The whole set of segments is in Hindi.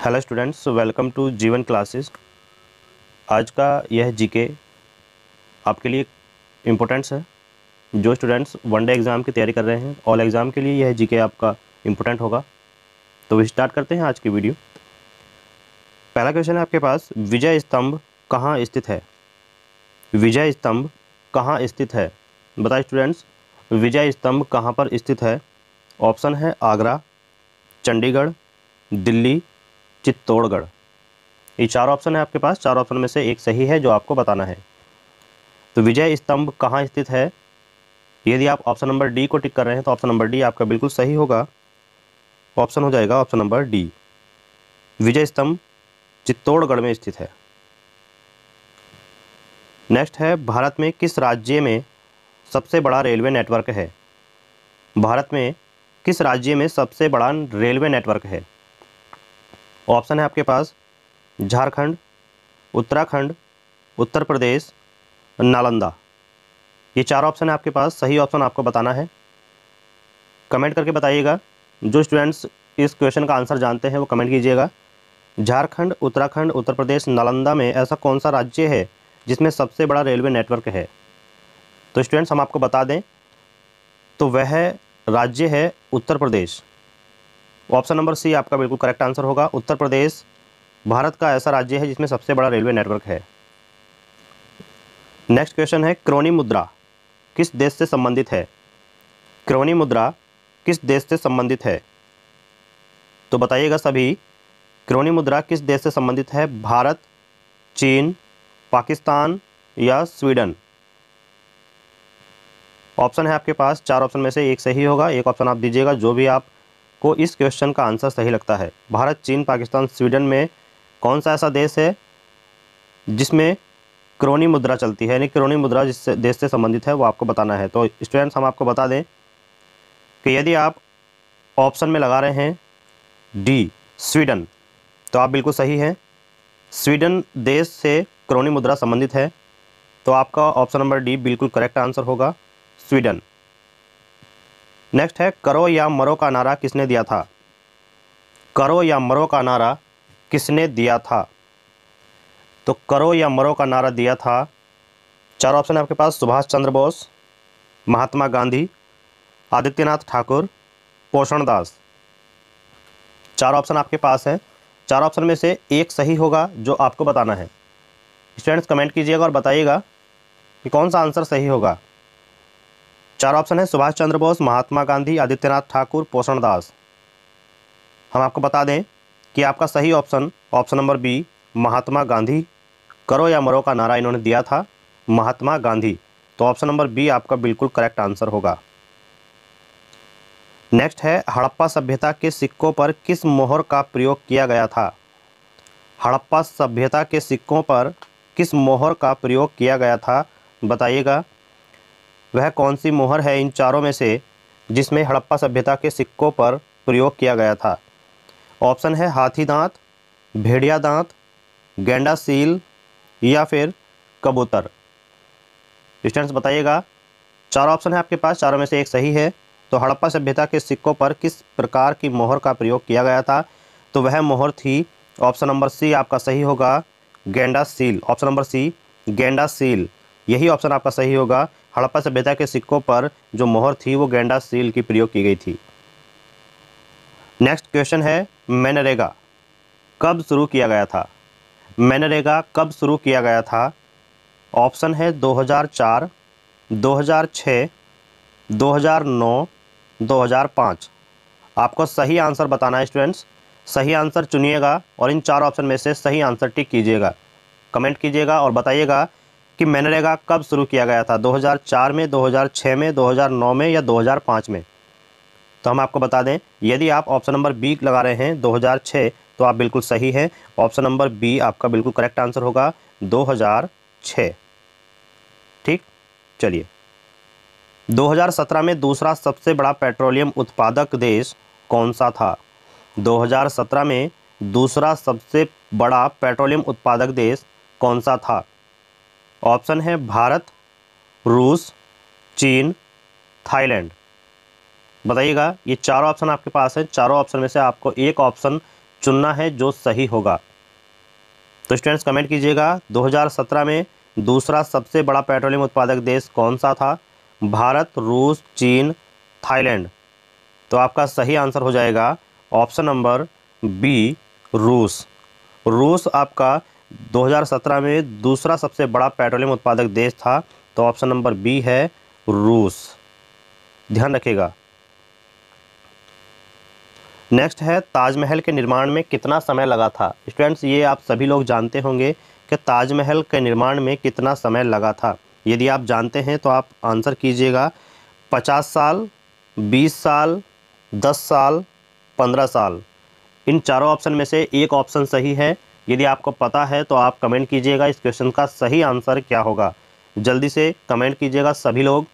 हेलो स्टूडेंट्स, वेलकम टू जीवन क्लासेस। आज का यह जीके आपके लिए इम्पोर्टेंट्स है। जो स्टूडेंट्स वनडे एग्ज़ाम की तैयारी कर रहे हैं, ऑल एग्ज़ाम के लिए यह जीके आपका इम्पोर्टेंट होगा। तो स्टार्ट करते हैं आज की वीडियो। पहला क्वेश्चन है आपके पास, विजय स्तंभ कहाँ स्थित है? विजय स्तंभ कहाँ स्थित है? बताइए स्टूडेंट्स, विजय स्तंभ कहाँ पर स्थित है? ऑप्शन है आगरा, चंडीगढ़, दिल्ली, चित्तौड़गढ़। ये चार ऑप्शन है आपके पास। चार ऑप्शन में से एक सही है जो आपको बताना है। तो विजय स्तंभ कहाँ स्थित है? यदि आप ऑप्शन नंबर डी को टिक कर रहे हैं तो ऑप्शन नंबर डी आपका बिल्कुल सही होगा। ऑप्शन हो जाएगा ऑप्शन नंबर डी। विजय स्तंभ चित्तौड़गढ़ में स्थित है। नेक्स्ट है, भारत में किस राज्य में सबसे बड़ा रेलवे नेटवर्क है? भारत में किस राज्य में सबसे बड़ा रेलवे नेटवर्क है? ऑप्शन है आपके पास झारखंड, उत्तराखंड, उत्तर प्रदेश, नालंदा। ये चार ऑप्शन है आपके पास। सही ऑप्शन आपको बताना है। कमेंट करके बताइएगा। जो स्टूडेंट्स इस क्वेश्चन का आंसर जानते हैं वो कमेंट कीजिएगा। झारखंड, उत्तराखंड, उत्तर प्रदेश, नालंदा में ऐसा कौन सा राज्य है जिसमें सबसे बड़ा रेलवे नेटवर्क है? तो स्टूडेंट्स हम आपको बता दें तो वह राज्य है उत्तर प्रदेश। ऑप्शन नंबर सी आपका बिल्कुल करेक्ट आंसर होगा। उत्तर प्रदेश भारत का ऐसा राज्य है जिसमें सबसे बड़ा रेलवे नेटवर्क है। नेक्स्ट क्वेश्चन है, क्रोनी मुद्रा किस देश से संबंधित है? क्रोनी मुद्रा किस देश से संबंधित है? तो बताइएगा सभी, क्रोनी मुद्रा किस देश से संबंधित है? भारत, चीन, पाकिस्तान या स्वीडन? ऑप्शन है आपके पास। चार ऑप्शन में से एक सही होगा। एक ऑप्शन आप दीजिएगा जो भी आपको इस क्वेश्चन का आंसर सही लगता है। भारत, चीन, पाकिस्तान, स्वीडन में कौन सा ऐसा देश है जिसमें क्रोनी मुद्रा चलती है, यानी क्रोनी मुद्रा जिस देश से संबंधित है वो आपको बताना है। तो स्टूडेंट्स हम आपको बता दें कि यदि आप ऑप्शन में लगा रहे हैं डी स्वीडन तो आप बिल्कुल सही हैं। स्वीडन देश से क्रोनी मुद्रा संबंधित है, तो आपका ऑप्शन नंबर डी बिल्कुल करेक्ट आंसर होगा, स्वीडन। नेक्स्ट है, करो या मरो का नारा किसने दिया था? करो या मरो का नारा किसने दिया था? तो करो या मरो का नारा दिया था, चार ऑप्शन है आपके पास, सुभाष चंद्र बोस, महात्मा गांधी, आदित्यनाथ ठाकुर, पोषण दास। चार ऑप्शन आपके पास है। चार ऑप्शन में से एक सही होगा जो आपको बताना है। स्टूडेंट्स कमेंट कीजिएगा और बताइएगा कि कौन सा आंसर सही होगा। चार ऑप्शन है, सुभाष चंद्र बोस, महात्मा गांधी, आदित्यनाथ ठाकुर, पोषण दास। हम आपको बता दें कि आपका सही option option number B Mahatma Gandhi. करो या मरो का नारा इन्होंने दिया था महात्मा गांधी। तो ऑप्शन नंबर बी आपका बिल्कुल करेक्ट आंसर होगा। नेक्स्ट है, हड़प्पा सभ्यता के सिक्कों पर किस मोहर का प्रयोग किया गया था? हड़प्पा सभ्यता के सिक्कों पर किस मोहर का प्रयोग किया गया था? बताइएगा वह कौन सी मोहर है इन चारों में से जिसमें हड़प्पा सभ्यता के सिक्कों पर प्रयोग किया गया था? ऑप्शन है हाथी दांत, भेड़िया दांत, गेंडा सील या फिर कबूतर। स्टूडेंट्स बताइएगा। चार ऑप्शन है आपके पास, चारों में से एक सही है। तो हड़प्पा सभ्यता के सिक्कों पर किस प्रकार की मोहर का प्रयोग किया गया था? तो वह मोहर थी, ऑप्शन नंबर सी आपका सही होगा, गेंडा सील। ऑप्शन नंबर सी गेंडा सील, यही ऑप्शन आपका सही होगा। हड़प्पा सभ्यता के सिक्कों पर जो मोहर थी वो गेंडा सील की प्रयोग की गई थी। नेक्स्ट क्वेश्चन है, मनरेगा कब शुरू किया गया था? मनरेगा कब शुरू किया गया था? ऑप्शन है 2004, 2006, 2009, 2005। आपको सही आंसर बताना है स्टूडेंट्स। सही आंसर चुनिएगा और इन चार ऑप्शन में से सही आंसर टिक कीजिएगा। कमेंट कीजिएगा और बताइएगा कि मनरेगा कब शुरू किया गया था, 2004 में, 2006 में, 2009 में या 2005 में। तो हम आपको बता दें, यदि आप ऑप्शन नंबर बी लगा रहे हैं 2006 तो आप बिल्कुल सही हैं। ऑप्शन नंबर बी आपका बिल्कुल करेक्ट आंसर होगा, 2006। ठीक, चलिए। 2017 में दूसरा सबसे बड़ा पेट्रोलियम उत्पादक देश कौन सा था? 2017 में दूसरा सबसे बड़ा पेट्रोलियम उत्पादक देश कौन सा था? ऑप्शन है भारत, रूस, चीन, थाईलैंड। बताइएगा। ये चारों ऑप्शन आपके पास है। चारों ऑप्शन में से आपको एक ऑप्शन चुनना है जो सही होगा। तो स्टूडेंट्स कमेंट कीजिएगा, 2017 में दूसरा सबसे बड़ा पेट्रोलियम उत्पादक देश कौन सा था? भारत, रूस, चीन, थाईलैंड। तो आपका सही आंसर हो जाएगा ऑप्शन नंबर बी, रूस। रूस आपका 2017 में दूसरा सबसे बड़ा पेट्रोलियम उत्पादक देश था। तो ऑप्शन नंबर बी है रूस, ध्यान रखिएगा। नेक्स्ट है, ताजमहल के निर्माण में कितना समय लगा था? स्टूडेंट्स ये आप सभी लोग जानते होंगे कि ताजमहल के निर्माण में कितना समय लगा था। यदि आप जानते हैं तो आप आंसर कीजिएगा 50 साल, 20 साल, 10 साल, 15 साल। इन चारों ऑप्शन में से एक ऑप्शन सही है। यदि आपको पता है तो आप कमेंट कीजिएगा इस क्वेश्चन का सही आंसर क्या होगा। जल्दी से कमेंट कीजिएगा सभी लोग,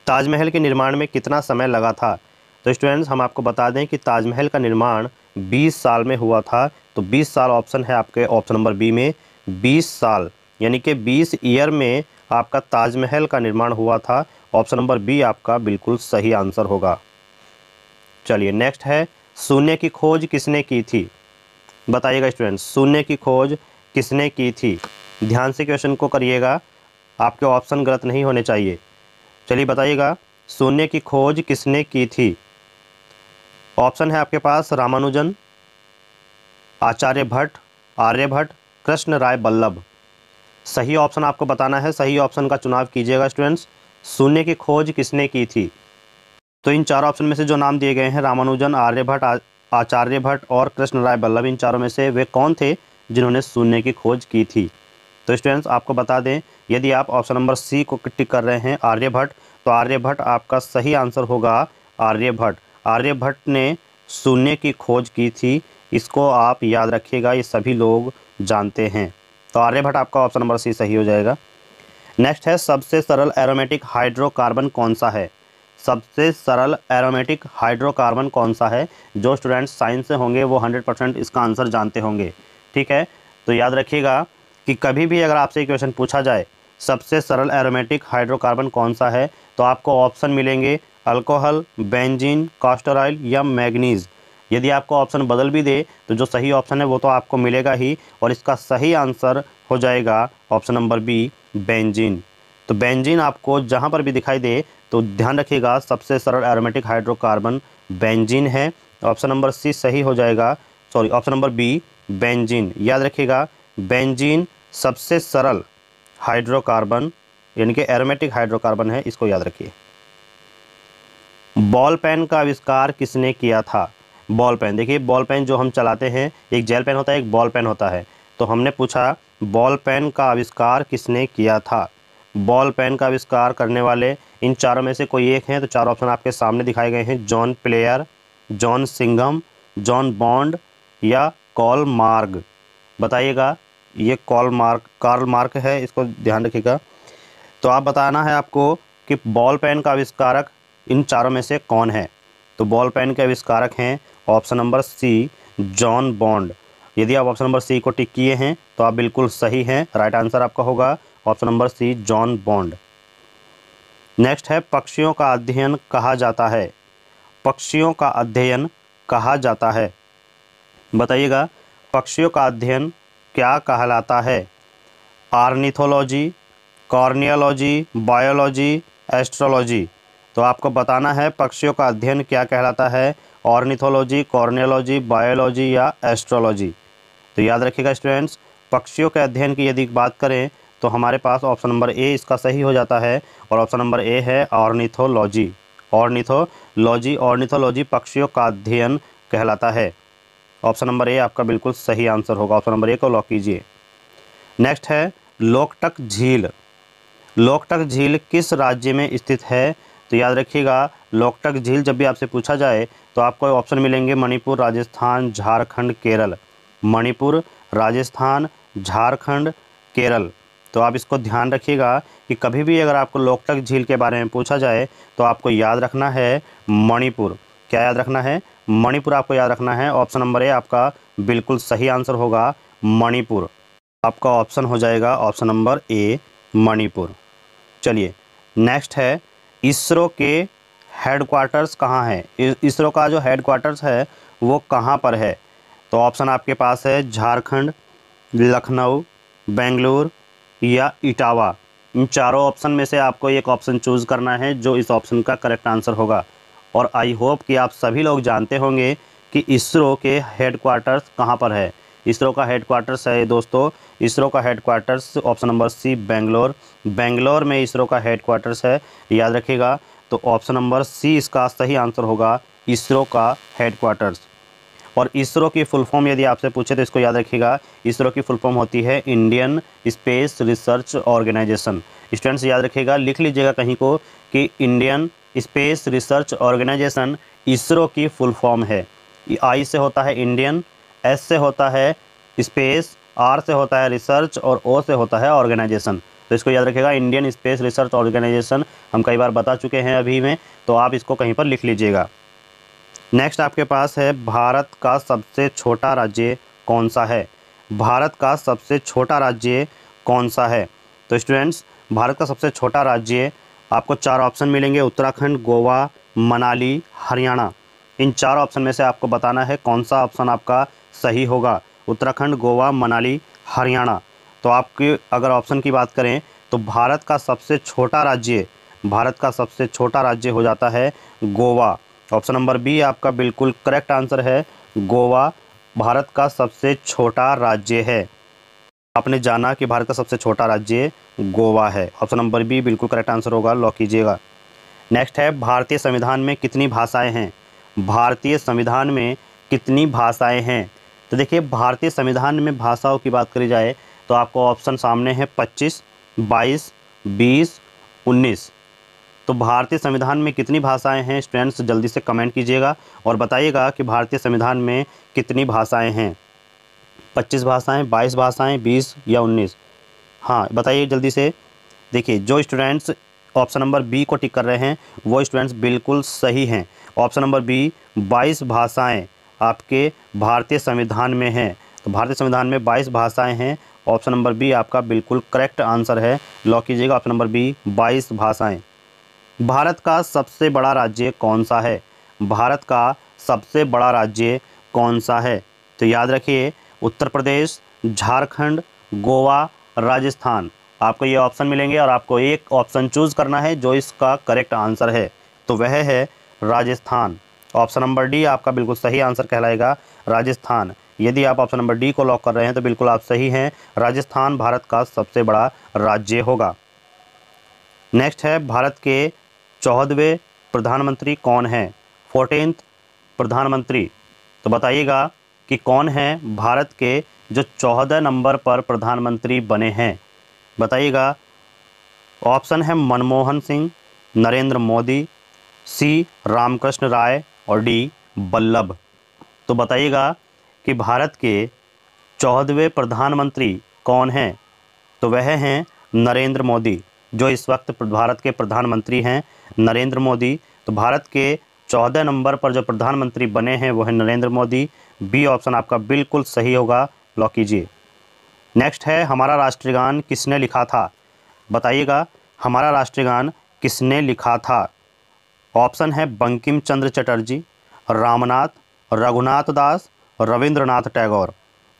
ताजमहल के निर्माण में कितना समय लगा था। तो स्टूडेंट्स हम आपको बता दें कि ताजमहल का निर्माण 20 साल में हुआ था। तो 20 साल ऑप्शन है आपके ऑप्शन नंबर बी में, 20 साल यानी कि 20 ईयर में आपका ताजमहल का निर्माण हुआ था। ऑप्शन नंबर बी आपका बिल्कुल सही आंसर होगा। चलिए नेक्स्ट है, शून्य की खोज किसने की थी? बताइएगा स्टूडेंट्स, शून्य की खोज किसने की थी? ध्यान से क्वेश्चन को करिएगा, आपके ऑप्शन गलत नहीं होने चाहिए। चलिए बताइएगा, शून्य की खोज किसने की थी? ऑप्शन है आपके पास रामानुजन, आचार्यभट्ट, आर्यभट्ट, कृष्ण राय बल्लभ। सही ऑप्शन आपको बताना है, सही ऑप्शन का चुनाव कीजिएगा स्टूडेंट्स। शून्य की खोज किसने की थी? तो इन चारों ऑप्शन में से जो नाम दिए गए हैं, रामानुजन, आर्यभट्ट, आचार्यभट्ट और कृष्ण राय बल्लभ, इन चारों में से वे कौन थे जिन्होंने शून्य की खोज की थी? तो स्टूडेंट्स आपको बता दें, यदि आप ऑप्शन नंबर सी को टिक कर रहे हैं आर्यभट्ट, तो आर्यभट्ट आपका सही आंसर होगा। आर्यभट्ट, आर्यभट्ट ने शून्य की खोज की थी। इसको आप याद रखिएगा, ये सभी लोग जानते हैं। तो आर्यभट्ट आपका ऑप्शन नंबर सी सही हो जाएगा। नेक्स्ट है, सबसे सरल एरोमेटिक हाइड्रोकार्बन कौन सा है? सबसे सरल एरोमेटिक हाइड्रोकार्बन कौन सा है? जो स्टूडेंट्स साइंस से होंगे वो 100% इसका आंसर जानते होंगे, ठीक है। तो याद रखिएगा कि कभी भी अगर आपसे क्वेश्चन पूछा जाए सबसे सरल एरोमेटिक हाइड्रोकार्बन कौन सा है, तो आपको ऑप्शन मिलेंगे अल्कोहल, बेंजीन, कास्टर ऑयल या मैग्नीज। यदि आपको ऑप्शन बदल भी दे तो जो सही ऑप्शन है वो तो आपको मिलेगा ही, और इसका सही आंसर हो जाएगा ऑप्शन नंबर बी, बेंजीन। तो बेंजीन आपको जहाँ पर भी दिखाई दे तो ध्यान रखिएगा, सबसे सरल एरोमेटिक हाइड्रोकार्बन बेंजीन है। ऑप्शन नंबर सी सही हो जाएगा, sorry option number B, benzene. याद रखिएगा, बेंजीन सबसे सरल हाइड्रोकार्बन यानी कि एरोमेटिक हाइड्रोकार्बन है, इसको याद रखिए। बॉल पेन का आविष्कार किसने किया था? बॉल पेन, देखिए बॉल पेन जो हम चलाते हैं, एक जेल पेन होता है, एक बॉल पेन होता है। तो हमने पूछा बॉल पेन का आविष्कार किसने किया था? बॉल पेन का आविष्कार करने वाले इन चारों में से कोई एक हैं। तो चार ऑप्शन आपके सामने दिखाए गए हैं, John player, John Singham, John bond या कार्ल मार्ग। बताइएगा, ये कार्ल मार्क है, इसको ध्यान रखिएगा। तो आप बताना है आपको कि बॉल पेन का आविष्कारक इन चारों में से कौन है। तो बॉल पेन के आविष्कारक हैं option number C, John Bond. यदि आप ऑप्शन नंबर सी को टिक किए हैं तो आप बिल्कुल सही हैं, राइट आंसर आपका होगा option number C, John Bond. Next है, पक्षियों का अध्ययन कहा जाता है? पक्षियों का अध्ययन कहा जाता है, बताइएगा पक्षियों का अध्ययन क्या कहलाता है? Ornithology, corniology, biology, astrology. तो आपको बताना है पक्षियों का अध्ययन क्या कहलाता है, ऑर्निथोलॉजी, कॉर्नियोलॉजी, बायोलॉजी या एस्ट्रोलॉजी। तो याद रखिएगा स्टूडेंट्स, पक्षियों के अध्ययन की यदि बात करें तो हमारे पास ऑप्शन नंबर ए इसका सही हो जाता है, और ऑप्शन नंबर ए है ऑर्निथोलॉजी। ऑर्निथोलॉजी, ऑर्निथोलॉजी पक्षियों का अध्ययन कहलाता है। ऑप्शन नंबर ए आपका बिल्कुल सही आंसर होगा, ऑप्शन नंबर ए को लॉक कीजिए। नेक्स्ट है, लोकटक झील। लोकटक झील किस राज्य में स्थित है? तो याद रखिएगा, लोकटक झील जब भी आपसे पूछा जाए तो आपको ऑप्शन मिलेंगे मणिपुर, राजस्थान, झारखंड, केरल। मणिपुर, राजस्थान, झारखंड, केरल। तो आप इसको ध्यान रखिएगा कि कभी भी अगर आपको लोकटक झील के बारे में पूछा जाए तो आपको याद रखना है मणिपुर। क्या याद रखना है? मणिपुर आपको याद रखना है। ऑप्शन नंबर ए आपका बिल्कुल सही आंसर होगा, मणिपुर। आपका ऑप्शन हो जाएगा ऑप्शन नंबर ए, मणिपुर। चलिए नेक्स्ट है, इसरो के हेडक्वार्टर्स कहाँ है? इसरो का जो हेडक्वार्टर्स है वो कहाँ पर है? तो ऑप्शन आपके पास है झारखंड, लखनऊ, बेंगलुरु या इटावा। इन चारों ऑप्शन में से आपको एक ऑप्शन चूज़ करना है जो इस ऑप्शन का करेक्ट आंसर होगा। और आई होप कि आप सभी लोग जानते होंगे कि इसरो के हेडक्वार्टर्स कहाँ पर है। इसरो का हेडक्वार्टर्स है दोस्तों, इसरो का headquarters option number C Bangalore. Bangalore में इसरो का हेडक्वार्टर्स है, याद रखिएगा। तो ऑप्शन नंबर सी इसका सही आंसर होगा, इसरो का हेडक्वार्टर्स। और इसरो की फुल फॉर्म यदि आपसे पूछे तो इसको याद रखिएगा, इसरो की फुल फॉर्म होती है Indian Space Research Organisation. Students याद रखिएगा, लिख लीजिएगा कहीं को कि Indian Space Research Organisation ISRO की फुल फॉर्म है। आई से होता है इंडियन, एस से होता है स्पेस, आर से होता है रिसर्च और ओ से होता है ऑर्गेनाइजेशन। तो इसको याद रखिएगा, इंडियन स्पेस रिसर्च ऑर्गेनाइजेशन। हम कई बार बता चुके हैं अभी में, तो आप इसको कहीं पर लिख लीजिएगा। नेक्स्ट आपके पास है, भारत का सबसे छोटा राज्य कौन सा है। भारत का सबसे छोटा राज्य कौन सा है। तो स्टूडेंट्स, भारत का सबसे छोटा राज्य आपको 4 ऑप्शन मिलेंगे, उत्तराखंड, गोवा, मनाली, हरियाणा। इन 4 ऑप्शन में से आपको बताना है कौन सा ऑप्शन आपका सही होगा। उत्तराखंड, गोवा, मनाली, हरियाणा। तो आपके अगर ऑप्शन की बात करें तो भारत का सबसे छोटा राज्य, भारत का सबसे छोटा राज्य हो जाता है गोवा। ऑप्शन नंबर बी आपका बिल्कुल करेक्ट आंसर है, गोवा भारत का सबसे छोटा राज्य है। आपने जाना कि भारत का सबसे छोटा राज्य गोवा है। ऑप्शन नंबर बी बिल्कुल करेक्ट आंसर होगा, लॉक कीजिएगा। नेक्स्ट है, भारतीय संविधान में कितनी भाषाएं हैं। भारतीय संविधान में कितनी भाषाएं हैं। तो देखिए, भारतीय संविधान में भाषाओं की बात करी जाए तो आपको ऑप्शन सामने है 25, 22, 20, 19। तो भारतीय संविधान में कितनी भाषाएं हैं स्टूडेंट्स, जल्दी से कमेंट कीजिएगा और बताइएगा कि भारतीय संविधान में कितनी भाषाएं हैं। 25 भाषाएं, 22 भाषाएं, 20 या 19। हाँ बताइए जल्दी से। देखिए, जो स्टूडेंट्स ऑप्शन नंबर बी को टिक कर रहे हैं वो स्टूडेंट्स बिल्कुल सही हैं। ऑप्शन नंबर बी 22 भाषाएं आपके भारतीय संविधान में हैं। तो भारतीय संविधान में 22 भाषाएं हैं। ऑप्शन नंबर बी आपका बिल्कुल करेक्ट आंसर है, लॉक कीजिएगा ऑप्शन नंबर बी 22 भाषाएं। भारत का सबसे बड़ा राज्य कौन सा है। भारत का सबसे बड़ा राज्य कौन सा है। तो याद रखिए, उत्तर प्रदेश, झारखंड, गोवा, राजस्थान। आपको ये ऑप्शन मिलेंगे और आपको एक ऑप्शन चूज़ करना है जो इसका करेक्ट आंसर है, तो वह है राजस्थान। ऑप्शन नंबर डी आपका बिल्कुल सही आंसर कहलाएगा, राजस्थान। यदि आप ऑप्शन नंबर डी को लॉक कर रहे हैं तो बिल्कुल आप सही हैं, राजस्थान भारत का सबसे बड़ा राज्य होगा। नेक्स्ट है, भारत के 14वें प्रधानमंत्री कौन हैं। 14th प्रधानमंत्री। तो बताइएगा कि कौन है भारत के जो 14 नंबर पर प्रधानमंत्री बने हैं। बताइएगा, ऑप्शन है मनमोहन सिंह, नरेंद्र मोदी, सी रामकृष्ण राय और डी वल्लभ। तो बताइएगा कि भारत के 14वें प्रधानमंत्री कौन हैं। तो वह हैं नरेंद्र मोदी, जो इस वक्त भारत के प्रधानमंत्री हैं, नरेंद्र मोदी। तो भारत के 14 नंबर पर जो प्रधानमंत्री बने हैं वो है नरेंद्र मोदी। बी ऑप्शन आपका बिल्कुल सही होगा, लॉक कीजिए। नेक्स्ट है, हमारा राष्ट्रीय गान किसने लिखा था। बताइएगा, हमारा राष्ट्रीय गान किसने लिखा था। ऑप्शन है बंकिम चंद्र चटर्जी, रामनाथ, रघुनाथ दास, रविंद्रनाथ टैगोर।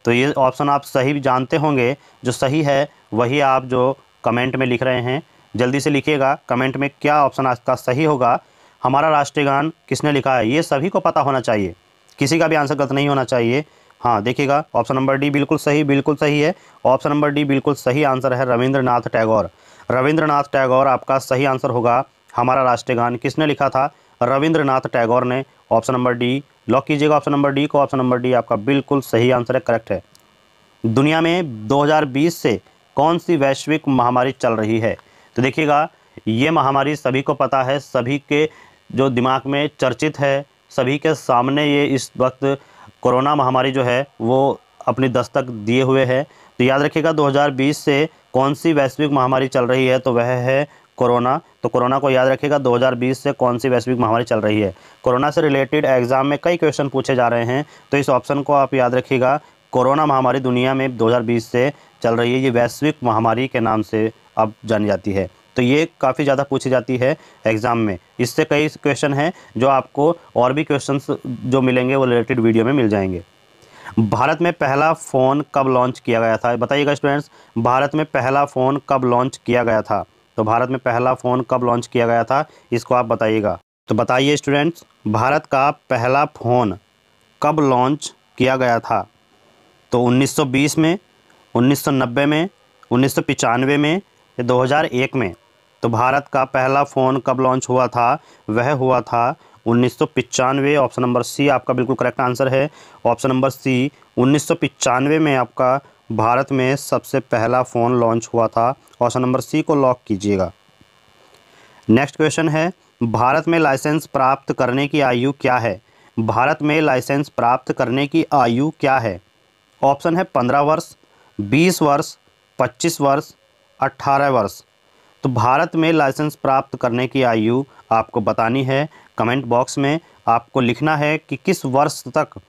तो ये ऑप्शन आप सही जानते होंगे, जो सही है वही आप जो कमेंट में लिख रहे हैं जल्दी से लिखिएगा कमेंट में क्या ऑप्शन आपका सही होगा। हमारा राष्ट्रीय गान किसने लिखा है ये सभी को पता होना चाहिए, किसी का भी आंसर गलत नहीं होना चाहिए। हाँ देखिएगा, ऑप्शन नंबर डी बिल्कुल सही है। ऑप्शन नंबर डी बिल्कुल सही आंसर है, रविंद्रनाथ टैगोर। रविंद्रनाथ टैगोर आपका सही आंसर होगा। हमारा राष्ट्रीय गान किसने लिखा था, रविंद्रनाथ टैगोर ने। ऑप्शन नंबर डी लॉक कीजिएगा, ऑप्शन नंबर डी को। ऑप्शन नंबर डी आपका बिल्कुल सही आंसर है, करेक्ट है। दुनिया में 2020 से कौन सी वैश्विक महामारी चल रही है। तो देखिएगा, ये महामारी सभी को पता है, सभी के जो दिमाग में चर्चित है, सभी के सामने ये इस वक्त कोरोना महामारी जो है वो अपनी दस्तक दिए हुए है। तो याद रखिएगा 2020 से कौन सी वैश्विक महामारी चल रही है, तो वह है कोरोना। तो कोरोना को याद रखिएगा, 2020 से कौन सी वैश्विक महामारी चल रही है। कोरोना से रिलेटेड एग्जाम में कई क्वेश्चन पूछे जा रहे हैं, तो इस ऑप्शन को आप याद रखिएगा। कोरोना महामारी दुनिया में 2020 से चल रही है, ये वैश्विक महामारी के नाम से अब जानी जाती है। तो ये काफ़ी ज़्यादा पूछी जाती है एग्ज़ाम में। इससे कई क्वेश्चन हैं जो आपको और भी क्वेश्चंस जो मिलेंगे वो रिलेटेड वीडियो में मिल जाएंगे। भारत में पहला फ़ोन कब लॉन्च किया गया था? बताइएगा स्टूडेंट्स, भारत में पहला फ़ोन कब लॉन्च किया गया था? तो भारत में पहला फ़ोन कब लॉन्च किया गया था, इसको आप बताइएगा। तो बताइए स्टूडेंट्स, भारत का पहला फ़ोन कब लॉन्च किया गया था? तो 1920 में, 1990 में, 1995 में या 2001 में? तो भारत का पहला फ़ोन कब लॉन्च हुआ था? वह हुआ था 1995। ऑप्शन नंबर सी आपका बिल्कुल करेक्ट आंसर है। ऑप्शन नंबर सी 1995 में आपका भारत में सबसे पहला फ़ोन लॉन्च हुआ था। ऑप्शन नंबर सी को लॉक कीजिएगा। नेक्स्ट क्वेश्चन है, भारत में लाइसेंस प्राप्त करने की आयु क्या है? भारत में लाइसेंस प्राप्त करने की आयु क्या है? ऑप्शन है 15 वर्ष, 20 वर्ष, 25 वर्ष, 18 वर्ष। तो भारत में लाइसेंस प्राप्त करने की आयु आपको बतानी है। कमेंट बॉक्स में आपको लिखना है कि किस वर्ष तक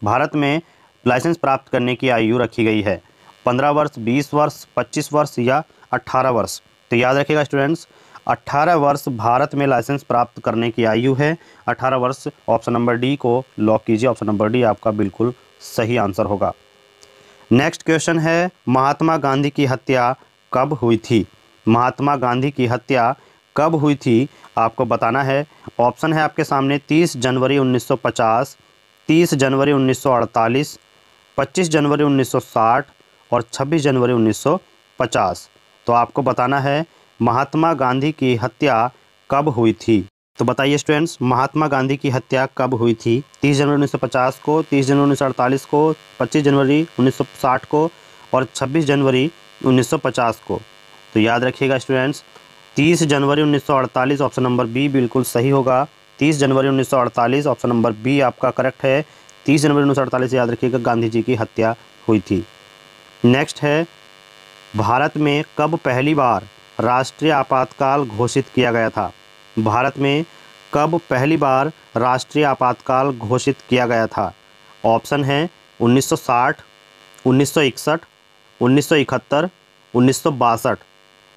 भारत में लाइसेंस प्राप्त करने की आयु रखी गई है। 15 वर्ष, 20 वर्ष, 25 वर्ष या 18 वर्ष। तो याद रखिएगा स्टूडेंट्स, 18 वर्ष भारत में लाइसेंस प्राप्त करने की आयु है। 18 वर्ष। ऑप्शन नंबर डी को लॉक कीजिए। ऑप्शन नंबर डी आपका बिल्कुल सही आंसर होगा। नेक्स्ट क्वेश्चन है, महात्मा गांधी की हत्या कब हुई थी? महात्मा गांधी की हत्या कब हुई थी आपको बताना है। ऑप्शन है आपके सामने 30 जनवरी 1950, 30 जनवरी 1948, 25 जनवरी 1960 और 26 जनवरी 1950। तो आपको बताना है महात्मा गांधी की हत्या कब हुई थी। तो बताइए स्टूडेंट्स, महात्मा गांधी की हत्या कब हुई थी? 30 जनवरी 1950 को, 30 जनवरी 1948 को, 25 जनवरी 1960 को और 26 जनवरी 1950 को। तो याद रखिएगा स्टूडेंट्स, 30 जनवरी 1948 ऑप्शन नंबर बी बिल्कुल सही होगा। 30 जनवरी 1948 ऑप्शन नंबर बी आपका करेक्ट है। 30 जनवरी 1948 याद रखिएगा गांधी जी की हत्या हुई थी। नेक्स्ट है, भारत में कब पहली बार राष्ट्रीय आपातकाल घोषित किया गया था? भारत में कब पहली बार राष्ट्रीय आपातकाल घोषित किया गया था? ऑप्शन है 1960, 1961, 1971, 1962।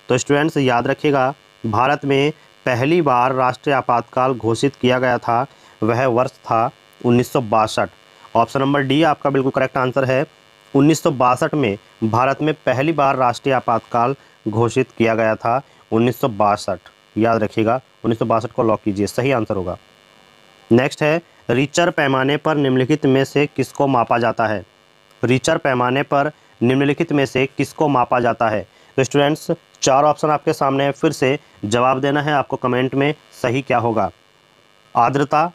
तो स्टूडेंट्स याद रखिएगा, भारत में पहली बार राष्ट्रीय आपातकाल घोषित किया गया था, वह वर्ष था 1962। ऑप्शन नंबर डी आपका बिल्कुल करेक्ट आंसर है। 1962 में भारत में पहली बार राष्ट्रीय आपातकाल घोषित किया गया था। 1962 याद रखिएगा, 1962 को लॉक कीजिए, सही आंसर होगा। नेक्स्ट है, रिचर पैमाने पर निम्नलिखित में से किसको मापा जाता है? रिचर पैमाने पर निम्नलिखित में से किसको मापा जाता है? तो स्टूडेंट्स 4 ऑप्शन आपके सामने है, फिर से जवाब देना है आपको कमेंट में सही क्या होगा। आर्द्रता,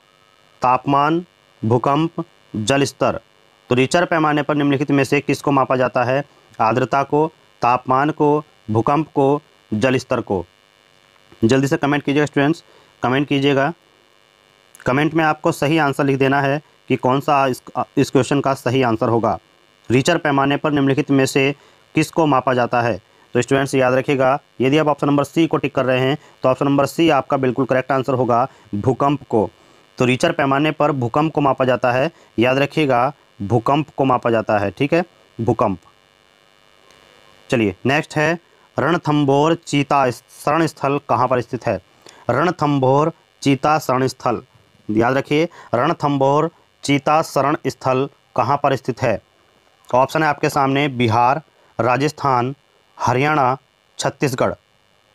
तापमान, भूकंप, जल स्तर। तो रिचर पैमाने पर निम्नलिखित में से किसको मापा जाता है? आर्द्रता को, तापमान को, भूकंप को, जल स्तर को। जल्दी से कमेंट कीजिएगा स्टूडेंट्स, कमेंट कीजिएगा। कमेंट में आपको सही आंसर लिख देना है कि कौन सा इस क्वेश्चन का सही आंसर होगा। रिचर पैमाने पर निम्नलिखित में से किसको मापा जाता है? तो स्टूडेंट्स याद रखिएगा, यदि आप ऑप्शन नंबर सी को टिक कर रहे हैं तो ऑप्शन नंबर सी आपका बिल्कुल करेक्ट आंसर होगा, भूकंप को। तो रिचर पैमाने पर भूकंप को मापा जाता है, याद रखिएगा भूकंप को मापा जाता है, ठीक है, भूकंप। चलिए नेक्स्ट है, रणथंभौर चीता शरण स्थल कहाँ पर स्थित है? रणथंभौर चीता शरण स्थल, याद रखिए रणथंभौर चीता शरण स्थल कहाँ पर स्थित है? ऑप्शन है आपके सामने बिहार, राजस्थान, हरियाणा, छत्तीसगढ़।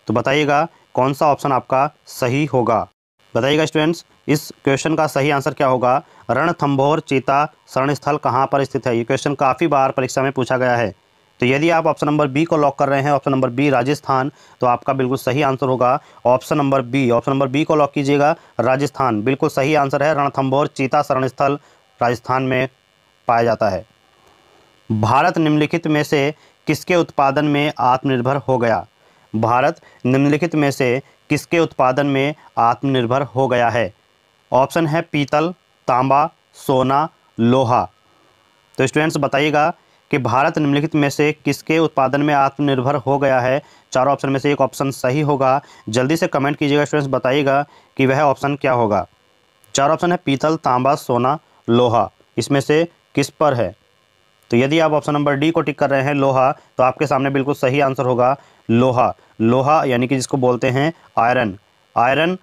तो बताइएगा कौन सा ऑप्शन आपका सही होगा। बताइएगा स्टूडेंट्स, इस क्वेश्चन का सही आंसर क्या होगा? रणथंभौर चीता शरण स्थल कहाँ पर स्थित है? ये क्वेश्चन काफ़ी बार परीक्षा में पूछा गया है। तो यदि आप ऑप्शन नंबर बी को लॉक कर रहे हैं, ऑप्शन नंबर बी राजस्थान, तो आपका बिल्कुल सही आंसर होगा option number B. Option number B को लॉक कीजिएगा, राजस्थान बिल्कुल सही आंसर है। रणथंभौर चीता शरण स्थल राजस्थान में पाया जाता है। भारत निम्नलिखित में से किसके उत्पादन में आत्मनिर्भर हो गया? भारत निम्नलिखित में से किसके उत्पादन में आत्मनिर्भर हो गया है? ऑप्शन है पीतल, तांबा, सोना, लोहा। तो स्टूडेंट्स बताइएगा कि भारत निम्नलिखित में से किसके उत्पादन में आत्मनिर्भर हो गया है। 4 ऑप्शन में से एक ऑप्शन सही होगा। जल्दी से कमेंट कीजिएगा स्टूडेंट्स, बताइएगा कि वह ऑप्शन क्या होगा। 4 ऑप्शन है पीतल, तांबा, सोना, लोहा, इसमें से किस पर है? तो यदि आप ऑप्शन नंबर डी को टिक कर रहे हैं लोहा, तो आपके सामने बिल्कुल सही आंसर होगा लोहा। लोहा यानी कि जिसको बोलते हैं आयरन। आयरन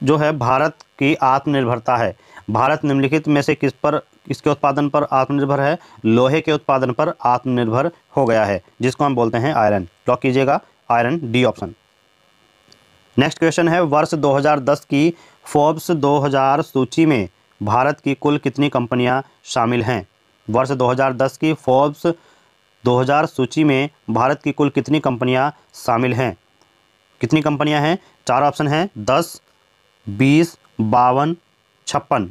जो है भारत की आत्मनिर्भरता है। भारत निम्नलिखित में से किस पर इसके उत्पादन पर आत्मनिर्भर है, लोहे के उत्पादन पर आत्मनिर्भर हो गया है, जिसको हम बोलते हैं आयरन। लॉक कीजिएगा iron, D option. Next question है, वर्ष 2010 की फोर्ब्स 2000 सूची में भारत की कुल कितनी कंपनियां शामिल हैं? वर्ष 2010 की फोर्ब्स 2000 सूची में भारत की कुल कितनी कंपनियां शामिल हैं? कितनी कंपनियां हैं? 4 ऑप्शन हैं, 10, 20, 52, 56।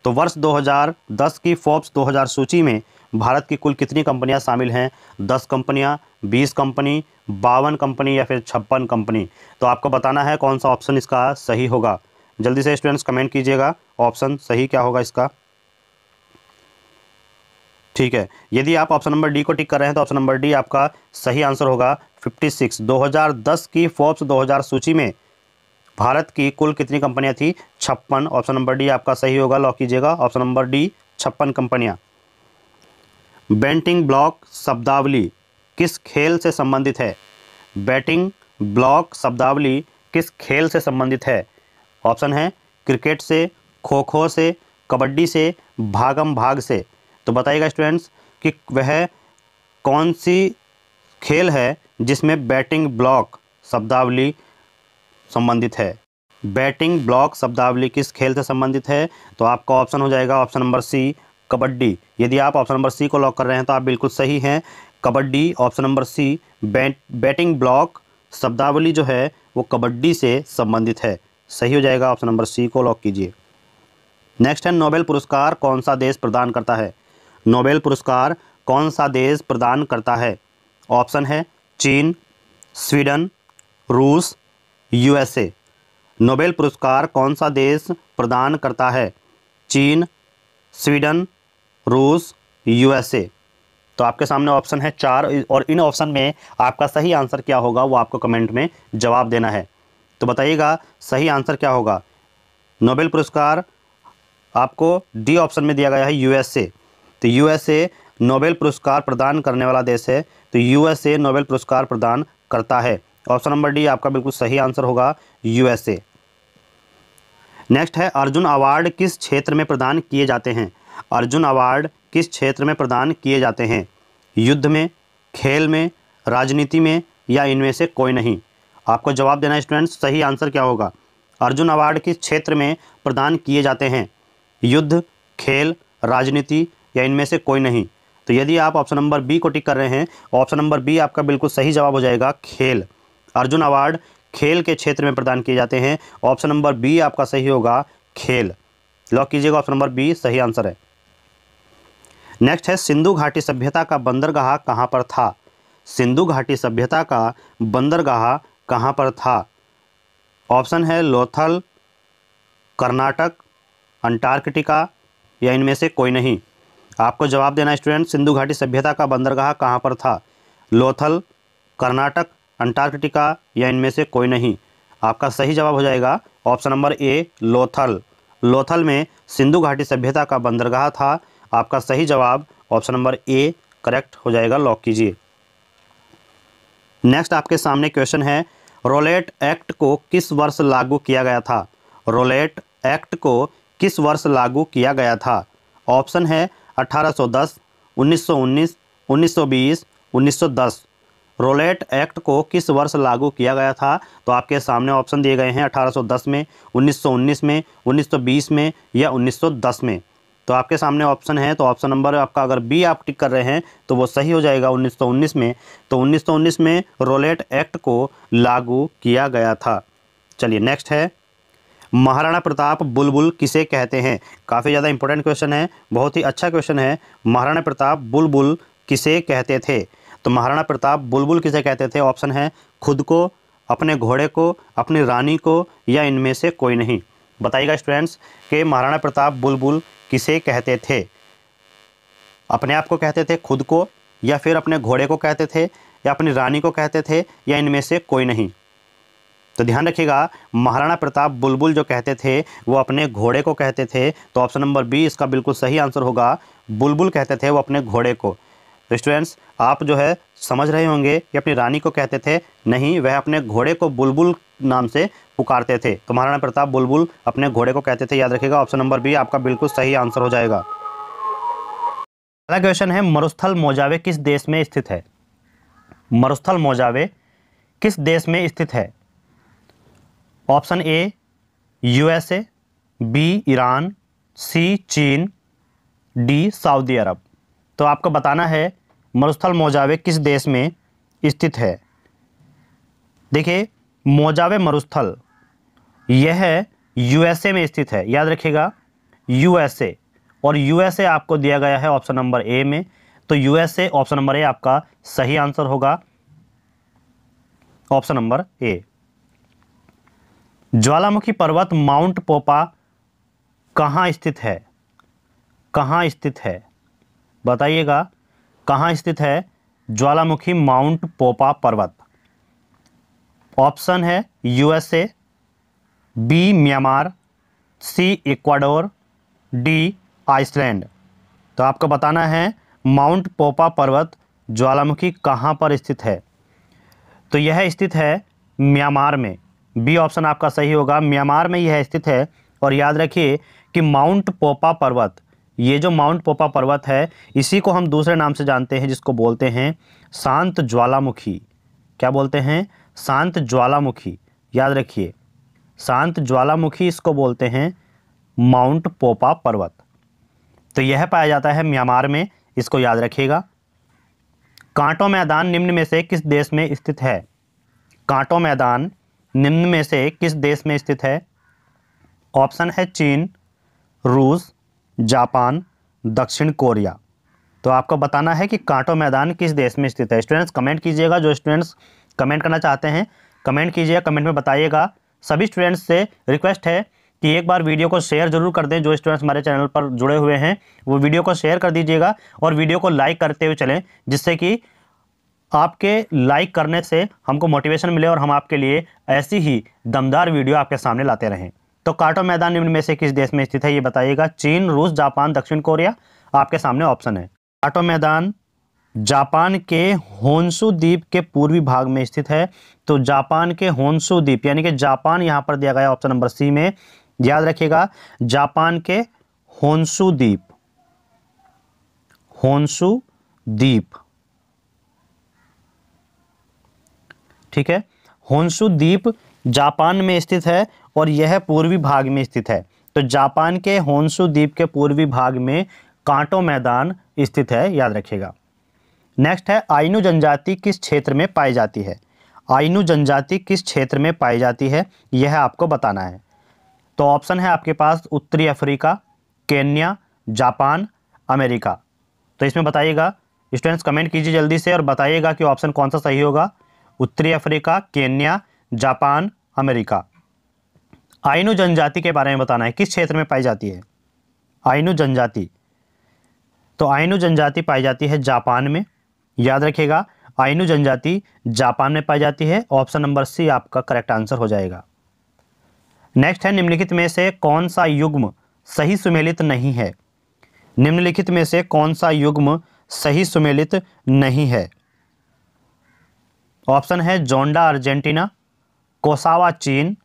तो वर्ष 2010 की फोर्ब्स 2000 सूची में भारत की कुल कितनी कंपनियां शामिल हैं? 10 कंपनियां, 20 कंपनी, 52 कंपनी या फिर 56 कंपनी। तो आपको बताना है कौन सा ऑप्शन इसका सही होगा। जल्दी से स्टूडेंट्स कमेंट कीजिएगा, ऑप्शन सही क्या होगा इसका। ठीक है, यदि आप ऑप्शन नंबर डी को टिक कर रहे हैं तो ऑप्शन नंबर डी आपका सही आंसर होगा 56। 2010 की फोर्ब्स 2000 सूची में भारत की कुल कितनी कंपनियां थी? 56। ऑप्शन नंबर डी आपका सही होगा, लॉक कीजिएगा ऑप्शन नंबर डी, 56 कंपनियां। बैटिंग ब्लॉक शब्दावली किस खेल से संबंधित है? बैटिंग ब्लॉक शब्दावली किस खेल से संबंधित है? ऑप्शन है क्रिकेट से, खो खो से, कबड्डी से, भागम भाग से। तो बताइएगा स्टूडेंट्स कि वह कौन सी खेल है जिसमें बैटिंग ब्लॉक शब्दावली संबंधित है। बैटिंग ब्लॉक शब्दावली किस खेल से संबंधित है? तो आपका ऑप्शन हो जाएगा ऑप्शन नंबर सी, कबड्डी। यदि आप ऑप्शन नंबर सी को लॉक कर रहे हैं तो आप बिल्कुल सही हैं, kabaddi, option number C. Batting block शब्दावली जो है वो कबड्डी से संबंधित है, सही हो जाएगा, ऑप्शन नंबर सी को लॉक कीजिए। नेक्स्ट है, नोबेल पुरस्कार कौन सा देश प्रदान करता है? नोबेल पुरस्कार कौन सा देश प्रदान करता है? ऑप्शन है चीन, स्वीडन, रूस, यूएसए। नोबेल पुरस्कार कौन सा देश प्रदान करता है? चीन, स्वीडन, रूस, यूएसए। तो आपके सामने ऑप्शन है 4 और इन ऑप्शन में आपका सही आंसर क्या होगा वो आपको कमेंट में जवाब देना है। तो बताइएगा सही आंसर क्या होगा। नोबेल पुरस्कार आपको डी ऑप्शन में दिया गया है यूएसए। तो यूएसए नोबेल पुरस्कार प्रदान करने वाला देश है, तो यूएसए नोबेल पुरस्कार प्रदान करता है। ऑप्शन नंबर डी आपका बिल्कुल सही आंसर होगा, यूएसए। नेक्स्ट है, अर्जुन अवार्ड किस क्षेत्र में प्रदान किए जाते हैं? अर्जुन अवार्ड किस क्षेत्र में प्रदान किए जाते हैं? युद्ध में, खेल में, राजनीति में या इनमें से कोई नहीं? आपको जवाब देना है स्टूडेंट्स, सही आंसर क्या होगा। अर्जुन अवार्ड किस क्षेत्र में प्रदान किए जाते हैं? युद्ध, खेल, राजनीति या इनमें से कोई नहीं? तो यदि आप ऑप्शन नंबर बी को टिक कर रहे हैं, ऑप्शन नंबर बी आपका बिल्कुल सही जवाब हो जाएगा, खेल। अर्जुन अवार्ड खेल के क्षेत्र में प्रदान किए जाते हैं, ऑप्शन नंबर बी आपका सही होगा, खेल। लॉक कीजिएगा, ऑप्शन नंबर बी सही आंसर है। नेक्स्ट है, सिंधु घाटी सभ्यता का बंदरगाह कहाँ पर था? सिंधु घाटी सभ्यता का बंदरगाह कहाँ पर था? ऑप्शन है लोथल, कर्नाटक, अंटार्कटिका या इनमें से कोई नहीं? आपको जवाब देना है स्टूडेंट, सिंधु घाटी सभ्यता का बंदरगाह कहाँ पर था? लोथल, कर्नाटक, अंटार्कटिका या इनमें से कोई नहीं? आपका सही जवाब हो जाएगा option number A, Lothal. Lothal में सिंधु घाटी सभ्यता का बंदरगाह था। आपका सही जवाब ऑप्शन नंबर ए करेक्ट हो जाएगा, लॉक कीजिए। नेक्स्ट आपके सामने क्वेश्चन है, रोलेट एक्ट को किस वर्ष लागू किया गया था? रोलेट एक्ट को किस वर्ष लागू किया गया था? ऑप्शन है 1810, 1919, 1920, 1910। रोलेट एक्ट को किस वर्ष लागू किया गया था? तो आपके सामने ऑप्शन दिए गए हैं 1810 में, 1919 में, 1920 में या 1910 में। तो आपके सामने ऑप्शन है, तो ऑप्शन नंबर आपका अगर बी आप टिक कर रहे हैं तो वो सही हो जाएगा 1919 में। तो 1919 में रोलेट एक्ट को लागू किया गया था। चलिए नेक्स्ट है, महाराणा प्रताप बुलबुल किसे कहते हैं? काफ़ी ज़्यादा इंपॉर्टेंट क्वेश्चन है, बहुत ही अच्छा क्वेश्चन है। महाराणा प्रताप बुलबुल किसे कहते थे? तो महाराणा प्रताप बुलबुल किसे कहते थे? ऑप्शन है खुद को, अपने घोड़े को, अपनी रानी को या इनमें से कोई नहीं? बताइएगा स्टूडेंट्स कि महाराणा प्रताप बुलबुल किसे कहते थे? अपने आप को कहते थे, खुद को, या फिर अपने घोड़े को कहते थे, या अपनी रानी को कहते थे, या इनमें से कोई नहीं? तो ध्यान रखिएगा, महाराणा प्रताप बुलबुल जो कहते थे वो अपने घोड़े को कहते थे। तो ऑप्शन नंबर बी इसका बिल्कुल सही आंसर होगा, बुलबुल कहते थे वो अपने घोड़े को। तो स्टूडेंट्स आप जो है समझ रहे होंगे कि अपनी रानी को कहते थे, नहीं, वह अपने घोड़े को बुलबुल नाम से पुकारते थे। तो महाराणा प्रताप बुलबुल अपने घोड़े को कहते थे, याद रखिएगा ऑप्शन नंबर बी आपका बिल्कुल सही आंसर हो जाएगा। अगला क्वेश्चन है, मरुस्थल मोजावे किस देश में स्थित है? मरुस्थल मोजावे किस देश में स्थित है? Option A USA, B Iran, C चीन, डी सऊदी अरब। तो आपको बताना है मरुस्थल मोजावे किस देश में स्थित है। देखिए, मोजावे मरुस्थल यह यूएसए में स्थित है, याद रखिएगा यूएसए, और यूएसए आपको दिया गया है ऑप्शन नंबर ए में, तो यूएसए ऑप्शन नंबर ए आपका सही आंसर होगा, ऑप्शन नंबर ए। ज्वालामुखी पर्वत माउंट पोपा कहाँ स्थित है? कहाँ स्थित है बताइएगा, कहाँ स्थित है ज्वालामुखी माउंट पोपा पर्वत? ऑप्शन है यूएसए, बी म्यांमार, सी इक्वाडोर, डी आइसलैंड। तो आपको बताना है माउंट पोपा पर्वत ज्वालामुखी कहाँ पर स्थित है। तो यह स्थित है म्यांमार में, बी ऑप्शन आपका सही होगा, म्यांमार में यह स्थित है। और याद रखिए कि माउंट पोपा पर्वत, ये जो माउंट पोपा पर्वत है इसी को हम दूसरे नाम से जानते हैं, जिसको बोलते हैं शांत ज्वालामुखी। क्या बोलते हैं? शांत ज्वालामुखी। याद रखिए, शांत ज्वालामुखी इसको बोलते हैं, माउंट पोपा पर्वत। तो यह पाया जाता है म्यांमार में, इसको याद रखिएगा। कांटो मैदान निम्न में से किस देश में स्थित है? कांटो मैदान निम्न में से किस देश में स्थित है? ऑप्शन है चीन, रूस, जापान, दक्षिण कोरिया। तो आपको बताना है कि कांटो मैदान किस देश में स्थित है। स्टूडेंट्स कमेंट कीजिएगा, जो स्टूडेंट्स कमेंट करना चाहते हैं कमेंट कीजिएगा, कमेंट में बताइएगा। सभी स्टूडेंट्स से रिक्वेस्ट है कि एक बार वीडियो को शेयर जरूर कर दें। जो स्टूडेंट्स हमारे चैनल पर जुड़े हुए हैं वो वीडियो को शेयर कर दीजिएगा और वीडियो को लाइक करते हुए चलें, जिससे कि आपके लाइक करने से हमको मोटिवेशन मिले और हम आपके लिए ऐसी ही दमदार वीडियो आपके सामने लाते रहें। तो कांटो मैदान निम्न में से किस देश में स्थित है ये बताइएगा। चीन, रूस, जापान, दक्षिण कोरिया आपके सामने ऑप्शन है। कांटो मैदान जापान के होन्शु द्वीप के पूर्वी भाग में स्थित है। तो जापान के होन्शु द्वीप, यानी कि जापान यहां पर दिया गया ऑप्शन नंबर सी में। याद रखिएगा, जापान के होन्शु द्वीप, होन्शु द्वीप, ठीक है, होन्शु द्वीप जापान में स्थित है और यह पूर्वी भाग में स्थित है। तो जापान के होन्शु द्वीप के पूर्वी भाग में कांटो मैदान स्थित है, याद रखिएगा। नेक्स्ट है, आइनू जनजाति किस क्षेत्र में पाई जाती है? आइनू जनजाति किस क्षेत्र में पाई जाती है यह आपको बताना है। तो ऑप्शन है आपके पास उत्तरी अफ्रीका, केन्या, जापान, अमेरिका। तो इसमें बताइएगा, स्टूडेंट्स कमेंट कीजिए जल्दी से और बताइएगा कि ऑप्शन कौन सा सही होगा। उत्तरी Africa, Kenya, Japan, America. Ainu जनजाति के बारे में बताना है, किस क्षेत्र में पाई जाती है आइनू जनजाति? तो आइनू जनजाति पाई जाती है जापान में। याद रखिएगा, आइनू जनजाति जापान में पाई जाती है। ऑप्शन नंबर सी आपका करेक्ट आंसर हो जाएगा। नेक्स्ट है, निम्नलिखित में से कौन सा युग्म सही सुमेलित नहीं है? निम्नलिखित में से कौन सा युग्म सही सुमेलित नहीं है? ऑप्शन है जोंडा अर्जेंटीना, कोसावा चीन,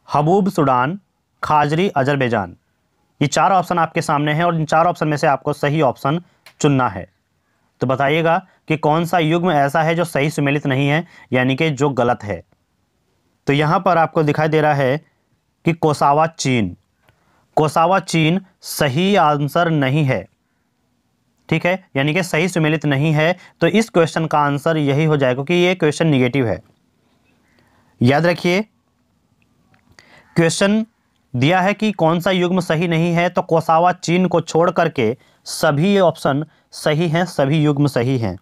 हबूब सूडान, खाजरी अजरबैजान। ये चार ऑप्शन आपके सामने हैं और इन चार ऑप्शन में से आपको सही ऑप्शन चुनना है। तो बताइएगा कि कौन सा युग्म ऐसा है जो सही सुमेलित नहीं है, यानी कि जो गलत है। तो यहां पर आपको दिखाई दे रहा है कि कोसावा चीन, कोसावा चीन सही आंसर नहीं है, ठीक है, यानी कि सही सुमेलित नहीं है। तो इस क्वेश्चन का आंसर यही हो जाएगा क्योंकि ये क्वेश्चन निगेटिव है। याद रखिए, क्वेश्चन दिया है कि कौन सा युग्म सही नहीं है, तो कोसावा चीन को छोड़ करके सभी ऑप्शन सही हैं, सभी युग्म सही हैं।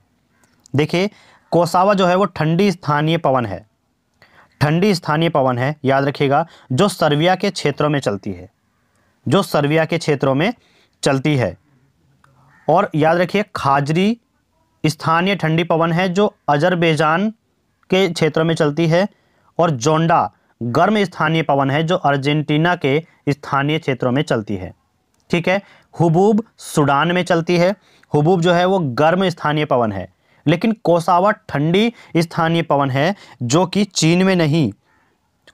देखिए, कोसावा जो है वो ठंडी स्थानीय पवन है, ठंडी स्थानीय पवन है। याद रखिएगा, जो सर्बिया के क्षेत्रों में चलती है, जो सर्बिया के क्षेत्रों में चलती है। और याद रखिए, खाजरी स्थानीय ठंडी पवन है जो अजरबैजान के क्षेत्रों में चलती है। और जोंडा गर्म स्थानीय पवन है जो अर्जेंटीना के स्थानीय क्षेत्रों में चलती है, ठीक है। हुबूब सूडान में चलती है, हुबूब जो है वो गर्म स्थानीय पवन है। लेकिन कोसावा ठंडी स्थानीय पवन है जो कि चीन में नहीं,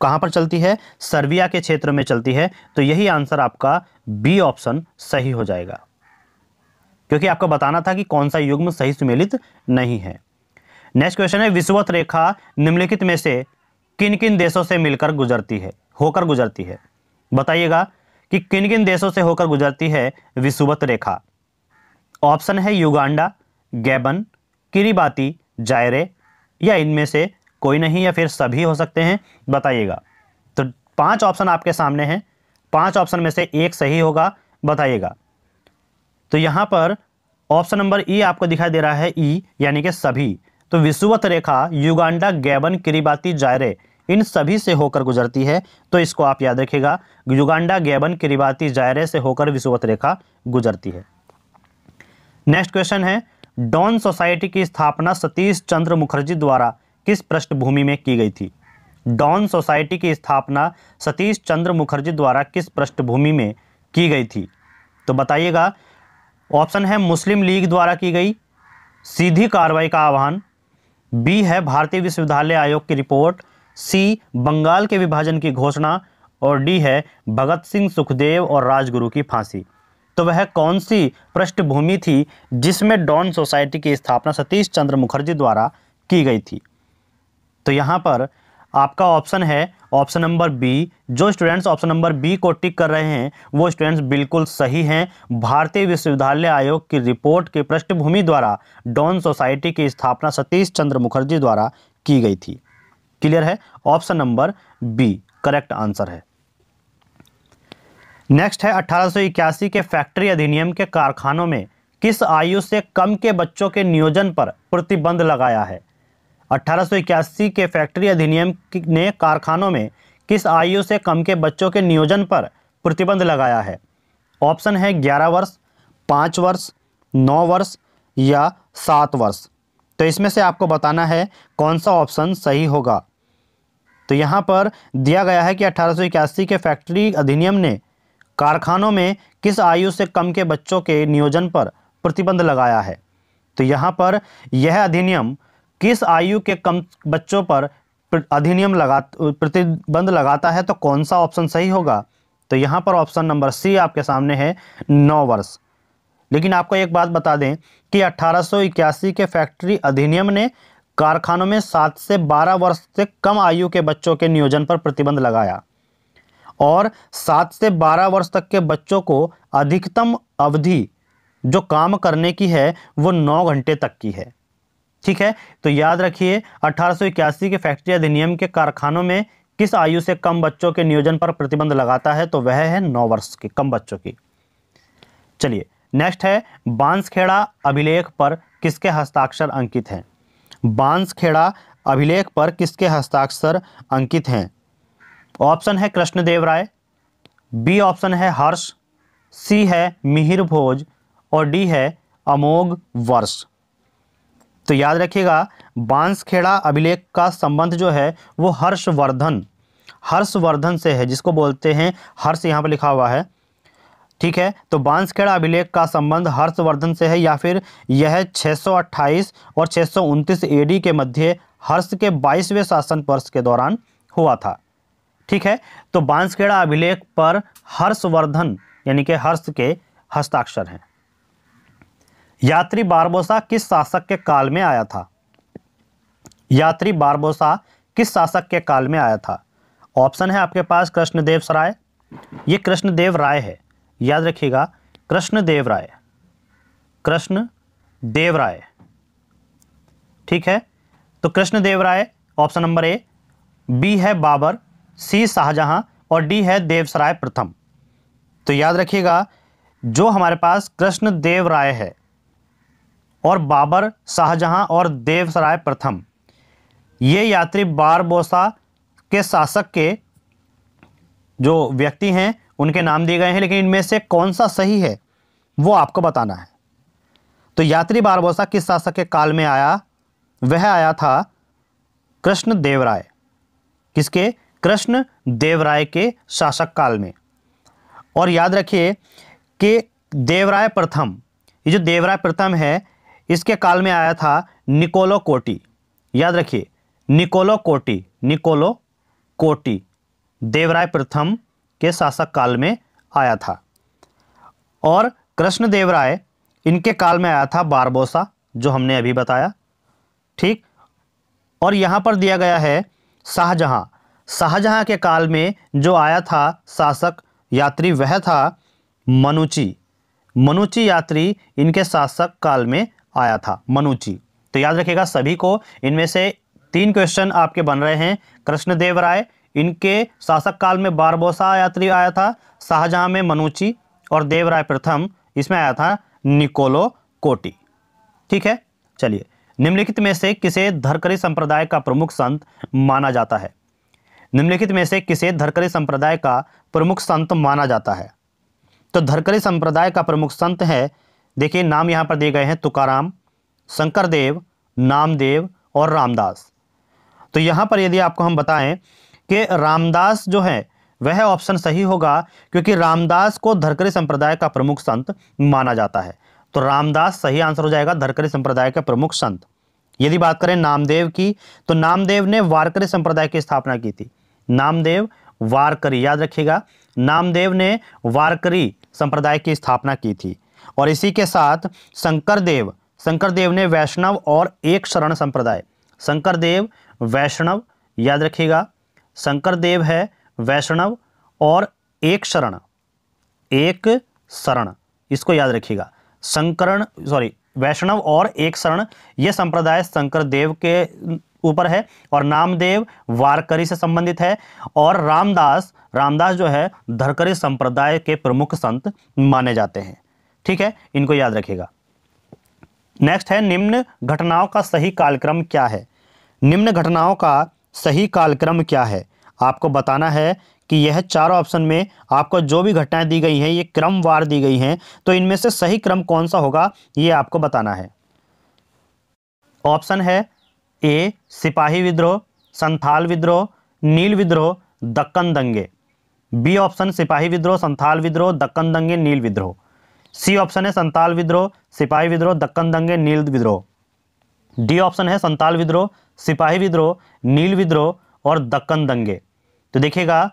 कहाँ पर चलती है? सर्बिया के क्षेत्र में चलती है। तो यही आंसर आपका बी ऑप्शन सही हो जाएगा। क्योंकि आपको बताना था कि कौन सा युग्म सही सुमेलित नहीं है। नेक्स्ट क्वेश्चन है, विषुवत रेखा निम्नलिखित में से किन किन देशों से मिलकर होकर गुजरती है। बताइएगा कि किन किन देशों से होकर गुजरती है विषुवत रेखा। ऑप्शन है युगांडा, गैबन, किरिबाती, जायरे, या इनमें से कोई नहीं, या फिर सभी हो सकते हैं। बताइएगा। तो 5 ऑप्शन आपके सामने हैं, 5 ऑप्शन में से एक सही होगा। बताइएगा। तो यहां पर ऑप्शन नंबर ई आपको दिखाई दे रहा है, ई यानी कि सभी। तो विषुवत रेखा युगांडा, गैबन, किरिबाती, जायरे इन सभी से होकर गुजरती है। तो इसको आप याद रखिएगा, युगांडा, गैबन, किरिबाती, जायरे से होकर विषुवत रेखा गुजरती है। नेक्स्ट क्वेश्चन है, डॉन सोसाइटी की स्थापना सतीश चंद्र मुखर्जी द्वारा किस पृष्ठभूमि में की गई थी। डॉन सोसाइटी की स्थापना सतीश चंद्र मुखर्जी द्वारा किस पृष्ठभूमि में की गई थी। तो बताइएगा। ऑप्शन है मुस्लिम लीग द्वारा की गई, सीधी कार्रवाई का आह्वान, बी है भारतीय विश्वविद्यालय आयोग की रिपोर्ट, सी बंगाल के विभाजन की घोषणा, और डी है भगत सिंह, सुखदेव और राजगुरु की फांसी। तो वह कौन सी पृष्ठभूमि थी जिसमें डॉन सोसाइटी की स्थापना सतीश चंद्र मुखर्जी द्वारा की गई थी। तो यहां पर आपका ऑप्शन है ऑप्शन नंबर बी। जो स्टूडेंट्स ऑप्शन नंबर बी को टिक कर रहे हैं वो स्टूडेंट्स बिल्कुल सही हैं। भारतीय विश्वविद्यालय आयोग की रिपोर्ट की पृष्ठभूमि द्वारा डॉन सोसाइटी की स्थापना सतीश चंद्र मुखर्जी द्वारा की गई थी। क्लियर है, option number B correct answer है। नेक्स्ट है, 1881 के फैक्ट्री अधिनियम के कारखानों में किस आयु से कम के बच्चों के नियोजन पर प्रतिबंध लगाया है। 1881 के फैक्ट्री अधिनियम ने कारखानों में किस आयु से कम के बच्चों के नियोजन पर प्रतिबंध लगाया है। ऑप्शन है 11 वर्ष, 5 वर्ष, 9 वर्ष या 7 वर्ष। तो इसमें से आपको बताना है कौन सा ऑप्शन सही होगा। तो यहाँ पर दिया गया है कि 1881 के फैक्ट्री अधिनियम ने कारखानों में किस आयु से कम के बच्चों के नियोजन पर प्रतिबंध लगाया है। तो यहाँ पर यह अधिनियम किस आयु के कम बच्चों पर प्रतिबंध लगाता है, तो कौन सा ऑप्शन सही होगा। तो यहाँ पर ऑप्शन नंबर सी आपके सामने है 9 वर्ष। लेकिन आपको एक बात बता दें कि 1881 के फैक्ट्री अधिनियम ने कारखानों में 7 से 12 वर्ष से कम आयु के बच्चों के नियोजन पर प्रतिबंध लगाया, और 7 से 12 वर्ष तक के बच्चों को अधिकतम अवधि जो काम करने की है वो 9 घंटे तक की है। ठीक है, तो याद रखिए 1881 के फैक्ट्री अधिनियम के कारखानों में किस आयु से कम बच्चों के नियोजन पर प्रतिबंध लगाता है, तो वह है 9 वर्ष के कम बच्चों की। चलिए नेक्स्ट है, बांसखेड़ा अभिलेख पर किसके हस्ताक्षर अंकित हैं। बांसखेड़ा अभिलेख पर किसके हस्ताक्षर अंकित हैं। ऑप्शन है कृष्णदेव राय, बी ऑप्शन है हर्ष, सी है मिहिर भोज और डी है अमोघ वर्ष। तो याद रखिएगा बांसखेड़ा अभिलेख का संबंध जो है वो हर्षवर्धन से है, जिसको बोलते हैं हर्ष, यहाँ पर लिखा हुआ है। ठीक है, तो बांसखेड़ा अभिलेख का संबंध हर्षवर्धन से है, या फिर यह 628 और 629 एडी के मध्य हर्ष के 22वें शासन वर्ष के दौरान हुआ था। ठीक है, तो बांसखेड़ा अभिलेख पर हर्षवर्धन यानी कि हर्ष के हस्ताक्षर हैं। यात्री बारबोसा किस शासक के काल में आया था। यात्री बारबोसा किस शासक के काल में आया था। ऑप्शन है आपके पास कृष्णदेव राय, ये कृष्णदेव राय है, याद रखिएगा कृष्णदेव राय। ठीक है, तो कृष्णदेव राय ऑप्शन नंबर ए, बी है बाबर, सी शाहजहां और डी है देवसराय प्रथम। तो याद रखिएगा जो हमारे पास कृष्णदेव राय है और बाबर, शाहजहां और देवसराय प्रथम, ये यात्री बारबोसा के शासक के जो व्यक्ति हैं उनके नाम दिए गए हैं, लेकिन इनमें से कौन सा सही है वो आपको बताना है। तो यात्री बारबोसा किस शासक के काल में आया, वह आया था कृष्णदेव राय। किसके? कृष्णदेव राय के शासक काल में। और याद रखिए कि देवराय प्रथम, ये जो देवराय प्रथम है इसके काल में आया था निकोलो कोटी। याद रखिए निकोलो कोटी देवराय प्रथम के शासक काल में आया था। और कृष्णदेव राय इनके काल में आया था बारबोसा, जो हमने अभी बताया, ठीक। और यहां पर दिया गया है शाहजहां। शाहजहां के काल में जो आया था शासक यात्री वह था मनुची। मनुची यात्री इनके शासक काल में आया था, मनुची। तो याद रखिएगा सभी को, इनमें से 3 क्वेश्चन आपके बन रहे हैं। कृष्णदेव राय, इनके शासक काल में बारबोसा यात्री आया था, शाहजहां में मनुची, और देवराय प्रथम इसमें आया था निकोलो कोटी। ठीक है, चलिए। निम्नलिखित में से किसे धरकरी संप्रदाय का प्रमुख संत माना जाता है? निम्नलिखित में से किसे धरकरी संप्रदाय का प्रमुख संत माना जाता है? तो धरकरी संप्रदाय का प्रमुख संत है, देखिए नाम यहां पर दिए गए हैं, तुकाराम, शंकरदेव, नामदेव और रामदास। तो यहां पर यदि आपको हम बताएं कि रामदास जो है वह ऑप्शन सही होगा, क्योंकि रामदास को धरकरी संप्रदाय का प्रमुख संत माना जाता है। तो रामदास सही आंसर हो जाएगा, धरकरी संप्रदाय के प्रमुख संत। यदि बात करें नामदेव की, तो नामदेव ने वारकरी संप्रदाय की स्थापना की थी। नामदेव वारकरी, याद रखिएगा, नामदेव ने वारकरी संप्रदाय की स्थापना की थी। और इसी के साथ शंकरदेव, शंकरदेव ने वैष्णव और एक शरण संप्रदाय, शंकरदेव वैष्णव, याद रखिएगा, शंकरदेव है वैष्णव और एक शरण, एक शरण, इसको याद रखिएगा। वैष्णव और एक शरण, यह संप्रदाय शंकरदेव के ऊपर है, और नामदेव वारकरी से संबंधित है, और रामदास, रामदास जो है धरकरी संप्रदाय के प्रमुख संत माने जाते हैं। ठीक है, इनको याद रखिएगा। नेक्स्ट है, निम्न घटनाओं का सही कालक्रम क्या है? निम्न घटनाओं का सही कालक्रम क्या है? आपको बताना है कि यह चारों ऑप्शन में आपको जो भी घटनाएं दी गई हैं ये क्रमवार दी गई हैं, तो इनमें से सही क्रम कौन सा होगा ये आपको बताना है। ऑप्शन है ए सिपाही विद्रोह, संथाल विद्रोह, नील विद्रोह, दक्कन दंगे। बी ऑप्शन सिपाही विद्रोह, संथाल विद्रोह, दक्कन दंगे, नील विद्रोह। सी ऑप्शन है संथाल विद्रोह, सिपाही विद्रोह, दक्कन दंगे, नील विद्रोह। डी ऑप्शन है संथाल विद्रोह, सिपाही विद्रोह, नील विद्रोह और दक्कन दंगे। तो देखिएगा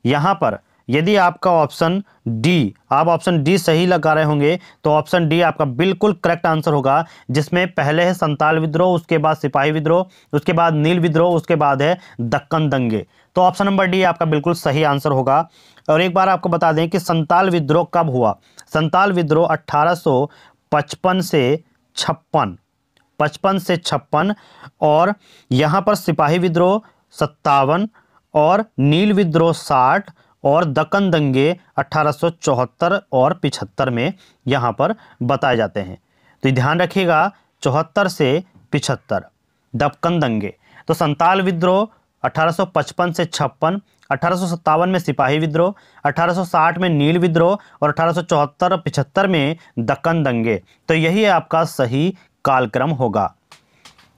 यहां पर यदि आपका ऑप्शन डी, आप ऑप्शन डी सही लगा रहे होंगे, तो ऑप्शन डी आपका बिल्कुल करेक्ट आंसर होगा, जिसमें पहले है संथाल विद्रोह, उसके बाद सिपाही विद्रोह, उसके बाद नील विद्रोह, उसके बाद है दक्कन दंगे। तो ऑप्शन नंबर डी आपका बिल्कुल सही आंसर होगा। और एक बार आपको बता दें कि संथाल विद्रोह कब हुआ। संथाल विद्रोह 1855 से 56, 55 से 56, और यहाँ पर सिपाही विद्रोह 57 और नील विद्रोह 60 और दक्कन दंगे 1874 और 75 में यहाँ पर बताए जाते हैं। तो ध्यान रखिएगा 74 से 75 दक्कन दंगे। तो संथाल विद्रोह 1855 से 56, 1857 में सिपाही विद्रोह, 1860 में नील विद्रोह और 1874 और 75 में दक्कन दंगे। तो यही आपका सही कालक्रम होगा।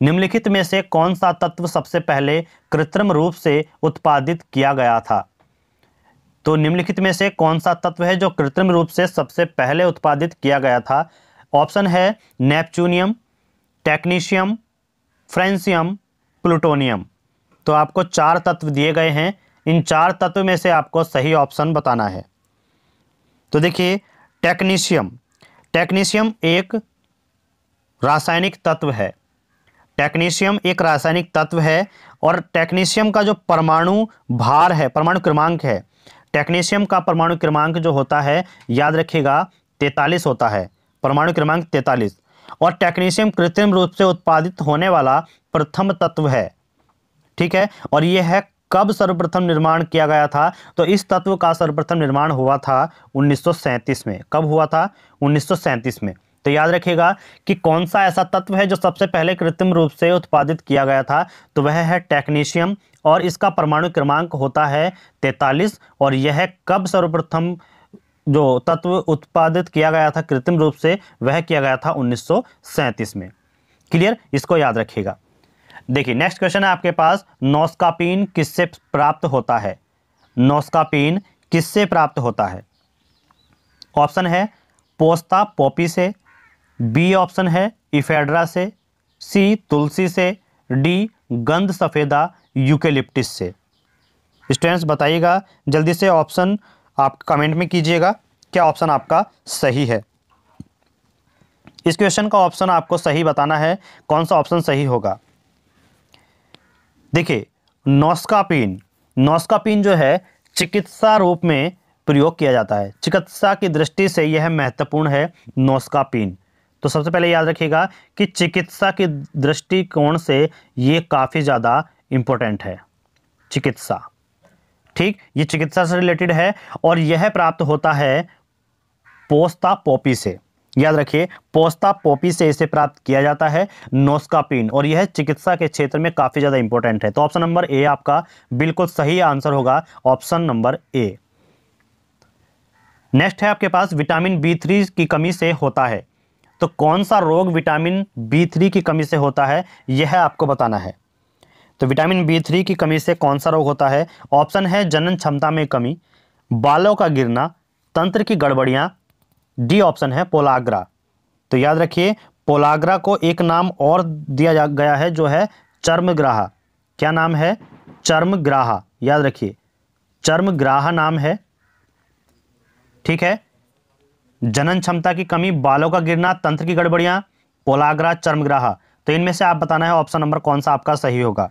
निम्नलिखित में से कौन सा तत्व सबसे पहले कृत्रिम रूप से उत्पादित किया गया था? तो निम्नलिखित में से कौन सा तत्व है जो कृत्रिम रूप से सबसे पहले उत्पादित किया गया था? ऑप्शन है नेपच्यूनियम, टेक्नीशियम, फ्रेंसियम, प्लूटोनियम। तो आपको 4 तत्व दिए गए हैं, इन 4 तत्व में से आपको सही ऑप्शन बताना है। तो देखिए टेक्नीशियम, टेक्नीशियम एक रासायनिक तत्व है, टेक्नीशियम एक रासायनिक तत्व है, और टेक्नीशियम का जो परमाणु भार है, परमाणु क्रमांक है, टेक्नीशियम का परमाणु क्रमांक जो होता है याद रखिएगा 43 होता है, परमाणु क्रमांक 43। और टेक्नीशियम कृत्रिम रूप से उत्पादित होने वाला प्रथम तत्व है। ठीक है, और यह है कब सर्वप्रथम निर्माण किया गया था? तो इस तत्व का सर्वप्रथम निर्माण हुआ था 1937 में। कब हुआ था? 1937 में। तो याद रखिएगा कि कौन सा ऐसा तत्व है जो सबसे पहले कृत्रिम रूप से उत्पादित किया गया था, तो वह है टेक्नीशियम, और इसका परमाणु क्रमांक होता है 43। और यह कब सर्वप्रथम जो तत्व उत्पादित किया गया था कृत्रिम रूप से, वह किया गया था 1937 में। क्लियर, इसको याद रखिएगा। देखिए नेक्स्ट क्वेश्चन है आपके पास, नोस्कापीन किससे प्राप्त होता है? नोस्कापीन किससे प्राप्त होता है? ऑप्शन है पोस्ता पॉपी से, बी ऑप्शन है इफेड्रा से, सी तुलसी से, डी गंध सफेदा यूकेलिप्टिस से। स्टूडेंट्स बताइएगा जल्दी से, ऑप्शन आप कमेंट में कीजिएगा क्या ऑप्शन आपका सही है। इस क्वेश्चन का ऑप्शन आपको सही बताना है, कौन सा ऑप्शन सही होगा। देखिए नोस्कापिन, नोस्कापिन जो है चिकित्सा रूप में प्रयोग किया जाता है, चिकित्सा की दृष्टि से यह महत्वपूर्ण है नोस्कापिन। तो सबसे पहले याद रखिएगा कि चिकित्सा के दृष्टिकोण से ये काफ़ी ज़्यादा इम्पोर्टेंट है, चिकित्सा, ठीक, ये चिकित्सा से रिलेटेड है और यह प्राप्त होता है पोस्ता पोपी से। याद रखिए पोस्ता पोपी से इसे प्राप्त किया जाता है नोस्कापिन, और यह चिकित्सा के क्षेत्र में काफ़ी ज़्यादा इंपॉर्टेंट है। तो ऑप्शन नंबर ए आपका बिल्कुल सही आंसर होगा, ऑप्शन नंबर ए। नेक्स्ट है आपके पास विटामिन B3 की कमी से होता है। तो कौन सा रोग विटामिन B3 की कमी से होता है, यह आपको बताना है। तो विटामिन B3 की कमी से कौन सा रोग होता है? ऑप्शन है जनन क्षमता में कमी, बालों का गिरना, तंत्र की गड़बड़ियां, डी ऑप्शन है पोलाग्रा। तो याद रखिए पोलाग्रा को एक नाम और दिया गया है जो है चर्मग्राह। क्या नाम है? चर्मग्राह। याद रखिए चर्मग्राह नाम है, ठीक है। जनन क्षमता की कमी, बालों का गिरना, तंत्र की गड़बड़ियां, पोलाग्रा, चर्मग्राह। तो इनमें से आप बताना है ऑप्शन नंबर कौन सा आपका सही होगा।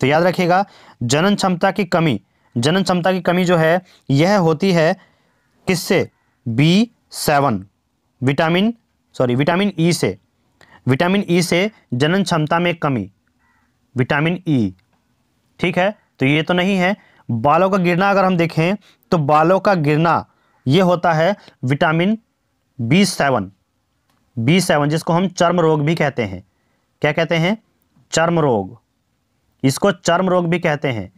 तो याद रखिएगा जनन क्षमता की कमी, जनन क्षमता की कमी जो है यह होती है किससे? B7 विटामिन ई से, विटामिन ई से जनन क्षमता में कमी, विटामिन ई, ठीक है। तो ये तो नहीं है। बालों का गिरना अगर हम देखें तो बालों का गिरना ये होता है विटामिन B7, जिसको हम चर्म रोग भी कहते हैं। क्या कहते हैं? चर्म रोग, इसको चर्म रोग भी कहते हैं।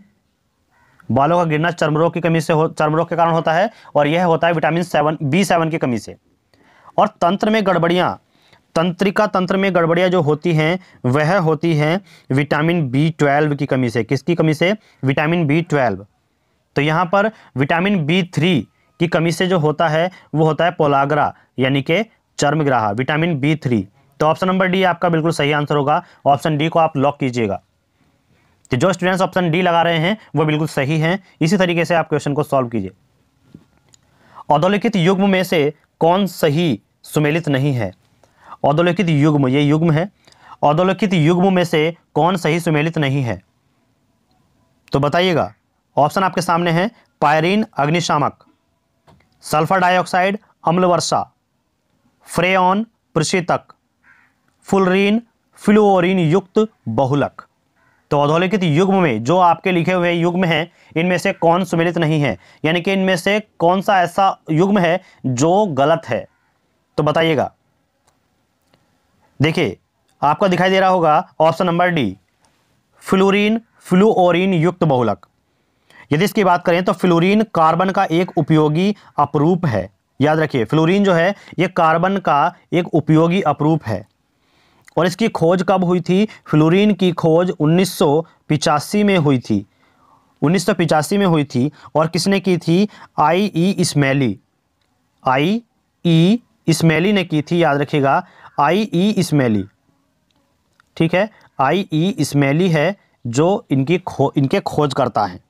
बालों का गिरना चर्म रोग की कमी से चर्म रोग के कारण होता है और यह होता है विटामिन B7 की कमी से। और तंत्र में गड़बड़ियां, तंत्रिका तंत्र में गड़बड़ियां जो होती हैं वह होती हैं विटामिन B12 की कमी से। किसकी कमी से? Vitamin B12। तो यहां पर विटामिन B3 की कमी से जो होता है वो होता है पोलाग्रा यानी कि चर्मग्राह, विटामिन B3। तो ऑप्शन नंबर डी आपका बिल्कुल सही आंसर होगा, ऑप्शन डी को आप लॉक कीजिएगा। तो जो स्टूडेंट्स ऑप्शन डी लगा रहे हैं वो बिल्कुल सही हैं। इसी तरीके से आप क्वेश्चन को सॉल्व कीजिए। अधोलिखित युग्म में से कौन सही सुमेलित नहीं है? अधोलिखित युग्म, ये युग्म है, अधोलिखित युग्म में से कौन सही सुमेलित नहीं है? तो बताइएगा। ऑप्शन आपके सामने है पायरीन अग्निशामक, सल्फर डाइऑक्साइड अम्ल वर्षा, फ्रेऑन प्रशीतक, फुलरीन फ्लुओरीन युक्त बहुलक। तो अधोलिखित युग्म में जो आपके लिखे हुए युग्म हैं इनमें से कौन सुमेलित नहीं है, यानी कि इनमें से कौन सा ऐसा युग्म है जो गलत है? तो बताइएगा। देखिए आपको दिखाई दे रहा होगा ऑप्शन नंबर डी, फ्लोरीन फ्लुओरीन युक्त बहुलक। यदि इसकी बात करें तो फ्लोरीन कार्बन का एक उपयोगी अपरूप है। याद रखिए फ्लोरीन जो है यह कार्बन का एक उपयोगी अपरूप है और इसकी खोज कब हुई थी? फ्लोरीन की खोज 1985 में हुई थी, 1985 में हुई थी। और किसने की थी? I.E. इस्मैली, I.E. इस्मैली ने की थी। याद रखिएगा I.E. इस्मैली, ठीक है। I.E. इस्मैली है जो इनके खोज करता है,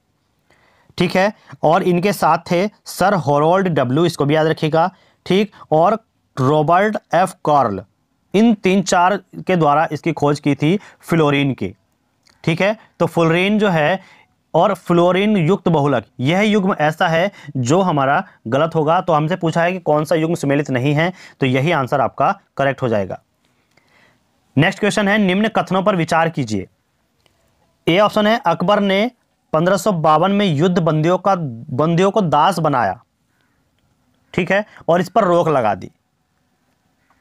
ठीक है। और इनके साथ थे सर होरोल्ड डब्ल्यू, इसको भी याद रखिएगा, ठीक, और रॉबर्ट F. कार्ल। इन 3-4 के द्वारा इसकी खोज की थी फ्लोरीन की, ठीक है। तो फ्लोरीन जो है और फ्लोरीन युक्त बहुलक, यह युग्म ऐसा है जो हमारा गलत होगा। तो हमसे पूछा है कि कौन सा युग्म सुमेलित नहीं है, तो यही आंसर आपका करेक्ट हो जाएगा। नेक्स्ट क्वेश्चन है निम्न कथनों पर विचार कीजिए। ए ऑप्शन है अकबर ने 1552 में युद्ध बंदियों को दास बनाया, ठीक है, और इस पर रोक लगा दी।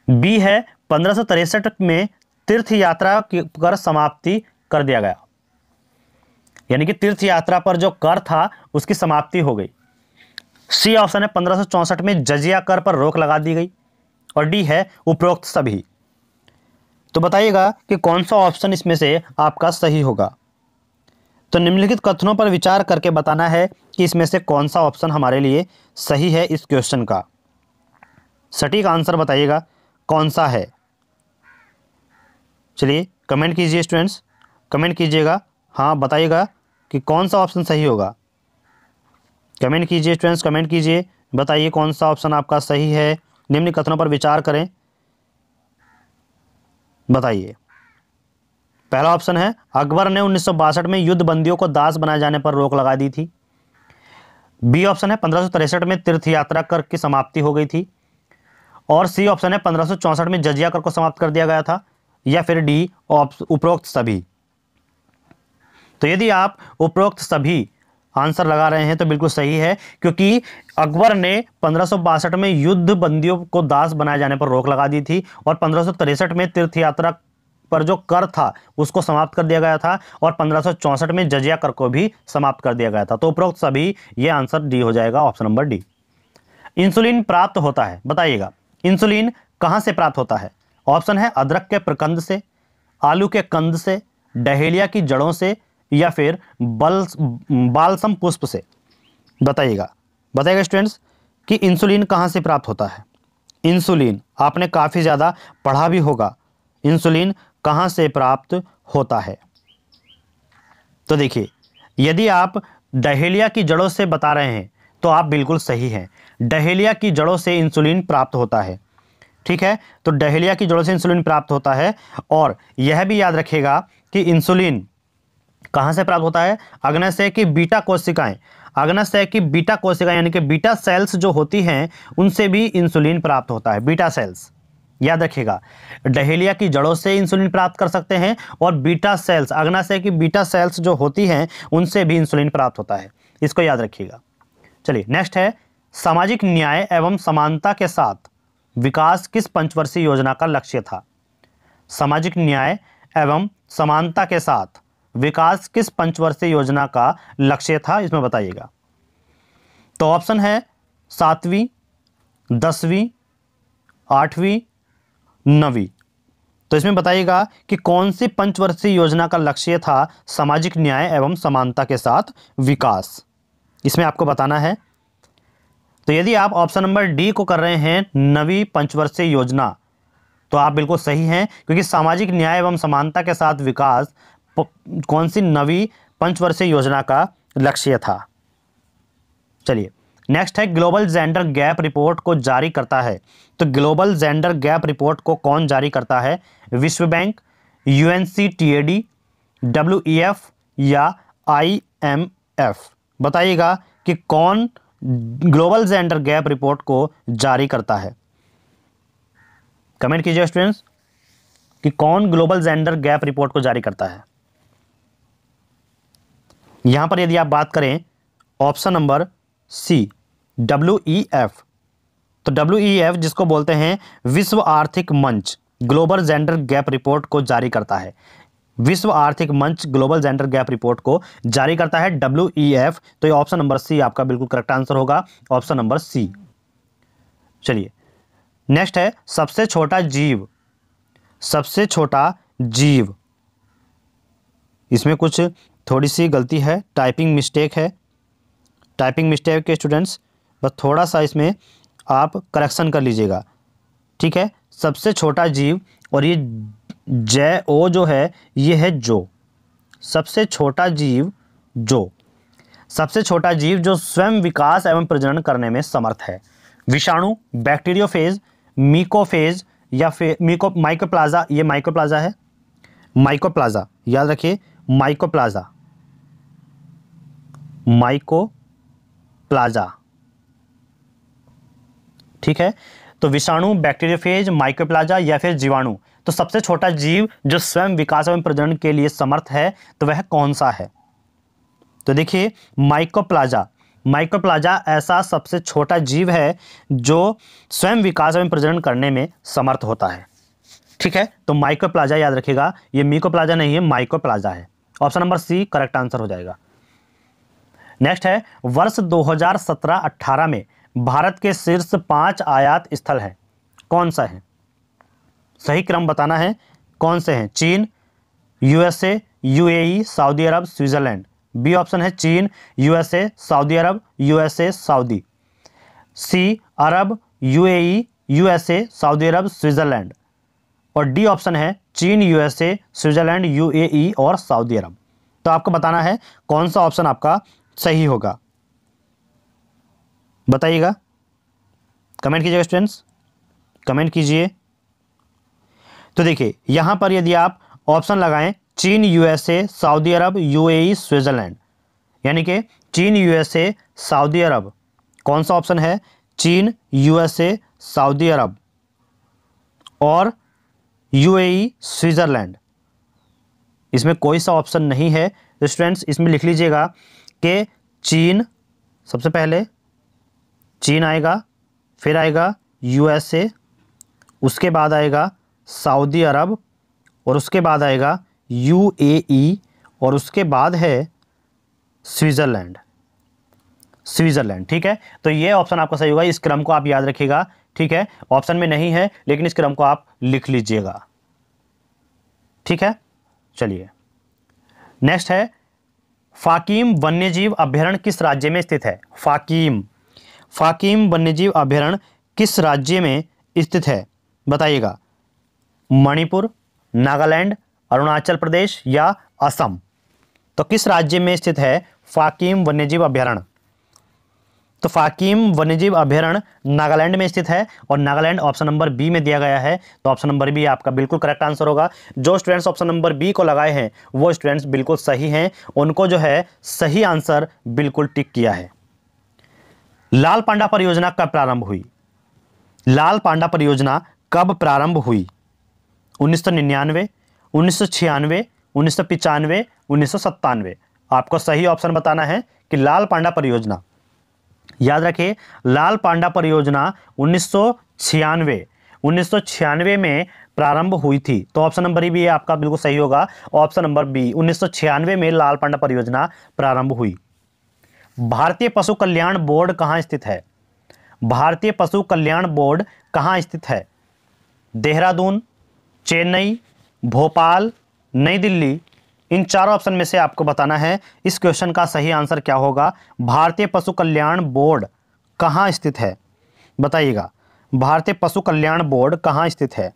बी है 1563 में तीर्थ यात्रा कर समाप्ति कर दिया गया, यानी कि तीर्थ यात्रा पर जो कर था उसकी समाप्ति हो गई। सी ऑप्शन है 1564 में जजिया कर पर रोक लगा दी गई। और डी है उपरोक्त सभी। तो बताइएगा कि कौन सा ऑप्शन इसमें से आपका सही होगा। तो निम्नलिखित कथनों पर विचार करके बताना है कि इसमें से कौन सा ऑप्शन हमारे लिए सही है। इस क्वेश्चन का सटीक आंसर बताइएगा कौन सा है। चलिए कमेंट कीजिए स्टूडेंट्स, कमेंट कीजिएगा, हाँ बताइएगा कि कौन सा ऑप्शन सही होगा। कमेंट कीजिए स्टूडेंट्स, कमेंट कीजिए, बताइए कौन सा ऑप्शन आपका सही है। निम्न कथनों पर विचार करें। बताइए। पहला ऑप्शन है अकबर ने 1962 में युद्ध बंदियों को दास बनाए जाने पर रोक लगा दी थी। बी ऑप्शन है 1563 में तीर्थ यात्रा कर की समाप्ति हो गई थी। और सी ऑप्शन है 1564 में जजिया कर को समाप्त कर दिया गया था। या फिर डी उपरोक्त सभी। तो यदि आप उपरोक्त सभी आंसर लगा रहे हैं तो बिल्कुल सही है, क्योंकि अकबर ने 1562 में युद्ध बंदियों को दास बनाए जाने पर रोक लगा दी थी और 1563 में तीर्थ यात्रा पर जो कर था उसको समाप्त कर दिया गया था और 1564 में जजिया कर को भी समाप्त कर दिया गया था। तो उपरोक्त सभी, ये आंसर डी हो जाएगा, ऑप्शन नंबर डी। इंसुलिन प्राप्त होता है, बताइएगा इंसुलिन कहां से प्राप्त होता है। ऑप्शन है अदरक के प्रकंद से, आलू के कंद से, डहेलिया की जड़ों से, या फिर बालसम पुष्प से। बताइएगा स्टूडेंट्स कि इंसुलिन कहां से प्राप्त होता है। इंसुलिन आपने काफी ज्यादा पढ़ा भी होगा, इंसुलिन कहां से प्राप्त होता है। तो देखिए, यदि आप डहेलिया की जड़ों से बता रहे हैं तो आप बिल्कुल सही हैं। डहेलिया की जड़ों से इंसुलिन प्राप्त होता है। ठीक है, तो डहेलिया की जड़ों से इंसुलिन प्राप्त होता है। और यह भी याद रखिएगा कि इंसुलिन कहां से प्राप्त होता है। अग्नाशय की बीटा कोशिकाएं, अग्नाशय की बीटा कोशिकाएं यानी कि बीटा सेल्स जो होती हैं उनसे भी इंसुलिन प्राप्त होता है। बीटा सेल्स याद रखिएगा, डहेलिया की जड़ों से इंसुलिन प्राप्त कर सकते हैं और बीटा सेल्स, अग्नाशय की बीटा सेल्स जो होती हैं उनसे भी इंसुलिन प्राप्त होता है। इसको याद रखिएगा। चलिए नेक्स्ट है, सामाजिक न्याय एवं समानता के साथ विकास किस पंचवर्षीय योजना का लक्ष्य था। सामाजिक न्याय एवं समानता के साथ विकास किस पंचवर्षीय योजना का लक्ष्य था, इसमें बताइएगा। तो ऑप्शन है 7वीं, 10वीं, 8वीं, 9वीं। तो इसमें बताइएगा कि कौन सी पंचवर्षीय योजना का लक्ष्य था सामाजिक न्याय एवं समानता के साथ विकास, इसमें आपको बताना है। तो यदि आप ऑप्शन नंबर डी को कर रहे हैं 9वीं पंचवर्षीय योजना, तो आप बिल्कुल सही हैं, क्योंकि सामाजिक न्याय एवं समानता के साथ विकास कौन सी 9वीं पंचवर्षीय योजना का लक्ष्य था। चलिए नेक्स्ट है, ग्लोबल जेंडर गैप रिपोर्ट को जारी करता है। तो ग्लोबल जेंडर गैप रिपोर्ट को कौन जारी करता है। विश्व बैंक, यूएनसीटीएडी, डब्ल्यूईएफ या आईएमएफ। बताइएगा कि कौन ग्लोबल जेंडर गैप रिपोर्ट को जारी करता है। कमेंट कीजिए स्टूडेंट्स कि कौन ग्लोबल जेंडर गैप रिपोर्ट को जारी करता है। यहां पर यदि आप बात करें ऑप्शन नंबर सी, डब्ल्यूईएफ। तो डब्ल्यूईएफ जिसको बोलते हैं विश्व आर्थिक मंच, ग्लोबल जेंडर गैप रिपोर्ट को जारी करता है। विश्व आर्थिक मंच ग्लोबल जेंडर गैप रिपोर्ट को जारी करता है डब्ल्यूईएफ। तो ये ऑप्शन नंबर सी आपका बिल्कुल करेक्ट आंसर होगा, ऑप्शन नंबर सी। चलिए नेक्स्ट है, सबसे छोटा जीव, सबसे छोटा जीव। इसमें कुछ थोड़ी सी गलती है, टाइपिंग मिस्टेक है, टाइपिंग मिस्टेक के स्टूडेंट्स बस थोड़ा सा इसमें आप करेक्शन कर लीजिएगा। ठीक है, सबसे छोटा जीव, और ये जय ओ जो है ये है जो, सबसे छोटा जीव जो, सबसे छोटा जीव जो स्वयं विकास एवं प्रजनन करने में समर्थ है। विषाणु, बैक्टीरियोफेज, मिकोफेज या फिर माइकोप्लाजा। ये माइकोप्लाजा है, माइकोप्लाजा याद रखिए, माइकोप्लाजा, माइकोप्लाजा। ठीक है, तो विषाणु, बैक्टीरियोफेज, माइकोप्लाजा या फिर जीवाणु। तो सबसे छोटा जीव जो स्वयं विकास एवं प्रजनन के लिए समर्थ है तो वह कौन सा है। तो देखिए माइकोप्लाजा, माइकोप्लाजा ऐसा सबसे छोटा जीव है जो स्वयं विकास एवं प्रजनन करने में समर्थ होता है। ठीक है, तो माइकोप्लाजा याद रखिएगा, ये मिकोप्लाजा नहीं है, माइकोप्लाजा है। Option number C correct answer हो जाएगा। नेक्स्ट है, वर्ष 2017-18 में भारत के शीर्ष 5 आयात स्थल हैं, कौन सा है। सही क्रम बताना है, कौन से हैं। चीन, यूएसए, यूएई, सऊदी अरब, स्विट्जरलैंड। बी ऑप्शन है चीन, यूएसए, सऊदी अरब, यूएसए, सऊदी। सी अरब, यूएई, यूएसए, सऊदी अरब, स्विट्जरलैंड। और डी ऑप्शन है चीन, यूएसए, स्विट्जरलैंड, यूएई और सऊदी अरब। तो आपको बताना है कौन सा ऑप्शन आपका सही होगा, बताइएगा। कमेंट कीजिएगा स्टूडेंट्स, कमेंट कीजिए। तो देखिए यहां पर यदि आप ऑप्शन लगाएं चीन, यूएसए, सऊदी अरब, यूएई, स्विट्जरलैंड, यानी कि चीन, यूएसए, सऊदी अरब, कौन सा ऑप्शन है? चीन, यूएसए, सऊदी अरब और यूएई, स्विट्जरलैंड। इसमें कोई सा ऑप्शन नहीं है। तो स्टूडेंट्स इसमें लिख लीजिएगा कि चीन, सबसे पहले चीन आएगा, फिर आएगा यूएसए, उसके बाद आएगा सऊदी अरब और उसके बाद आएगा यूएई और उसके बाद है स्विट्जरलैंड। स्विट्जरलैंड, ठीक है। तो ये ऑप्शन आपका सही होगा। इस क्रम को आप याद रखिएगा, ठीक है। ऑप्शन में नहीं है लेकिन इस क्रम को आप लिख लीजिएगा, ठीक है। चलिए नेक्स्ट है फाकीम वन्यजीव अभयारण्य किस राज्य में स्थित है? फाकीम वन्यजीव अभयारण्य किस राज्य में स्थित है बताइएगा? मणिपुर, नागालैंड, अरुणाचल प्रदेश या असम? तो किस राज्य में स्थित है फाकीम वन्यजीव अभयारण्य? तो फाकीम वन्यजीव अभयारण्य नागालैंड में स्थित है और नागालैंड ऑप्शन नंबर बी में दिया गया है। तो ऑप्शन नंबर बी आपका बिल्कुल करेक्ट आंसर होगा। जो स्टूडेंट्स ऑप्शन नंबर बी को लगाए हैं वो स्टूडेंट्स बिल्कुल सही हैं, उनको जो है सही आंसर बिल्कुल टिक किया है। लाल पांडा परियोजना कब प्रारंभ हुई? लाल पांडा परियोजना कब प्रारंभ हुई? 1999, 1996, 1995, 1997? आपको सही ऑप्शन बताना है कि लाल पांडा परियोजना, याद रखिए लाल पांडा परियोजना 1996 में प्रारंभ हुई थी। तो ऑप्शन नंबर बी आपका बिल्कुल सही होगा। ऑप्शन नंबर बी 1996 में लाल पांडा परियोजना प्रारंभ हुई। भारतीय पशु कल्याण बोर्ड कहाँ स्थित है? भारतीय पशु कल्याण बोर्ड कहाँ स्थित है? देहरादून, चेन्नई, भोपाल, नई दिल्ली? इन चारों ऑप्शन में से आपको बताना है इस क्वेश्चन का सही आंसर क्या होगा। भारतीय पशु कल्याण बोर्ड कहाँ स्थित है बताइएगा? भारतीय पशु कल्याण बोर्ड कहाँ स्थित है?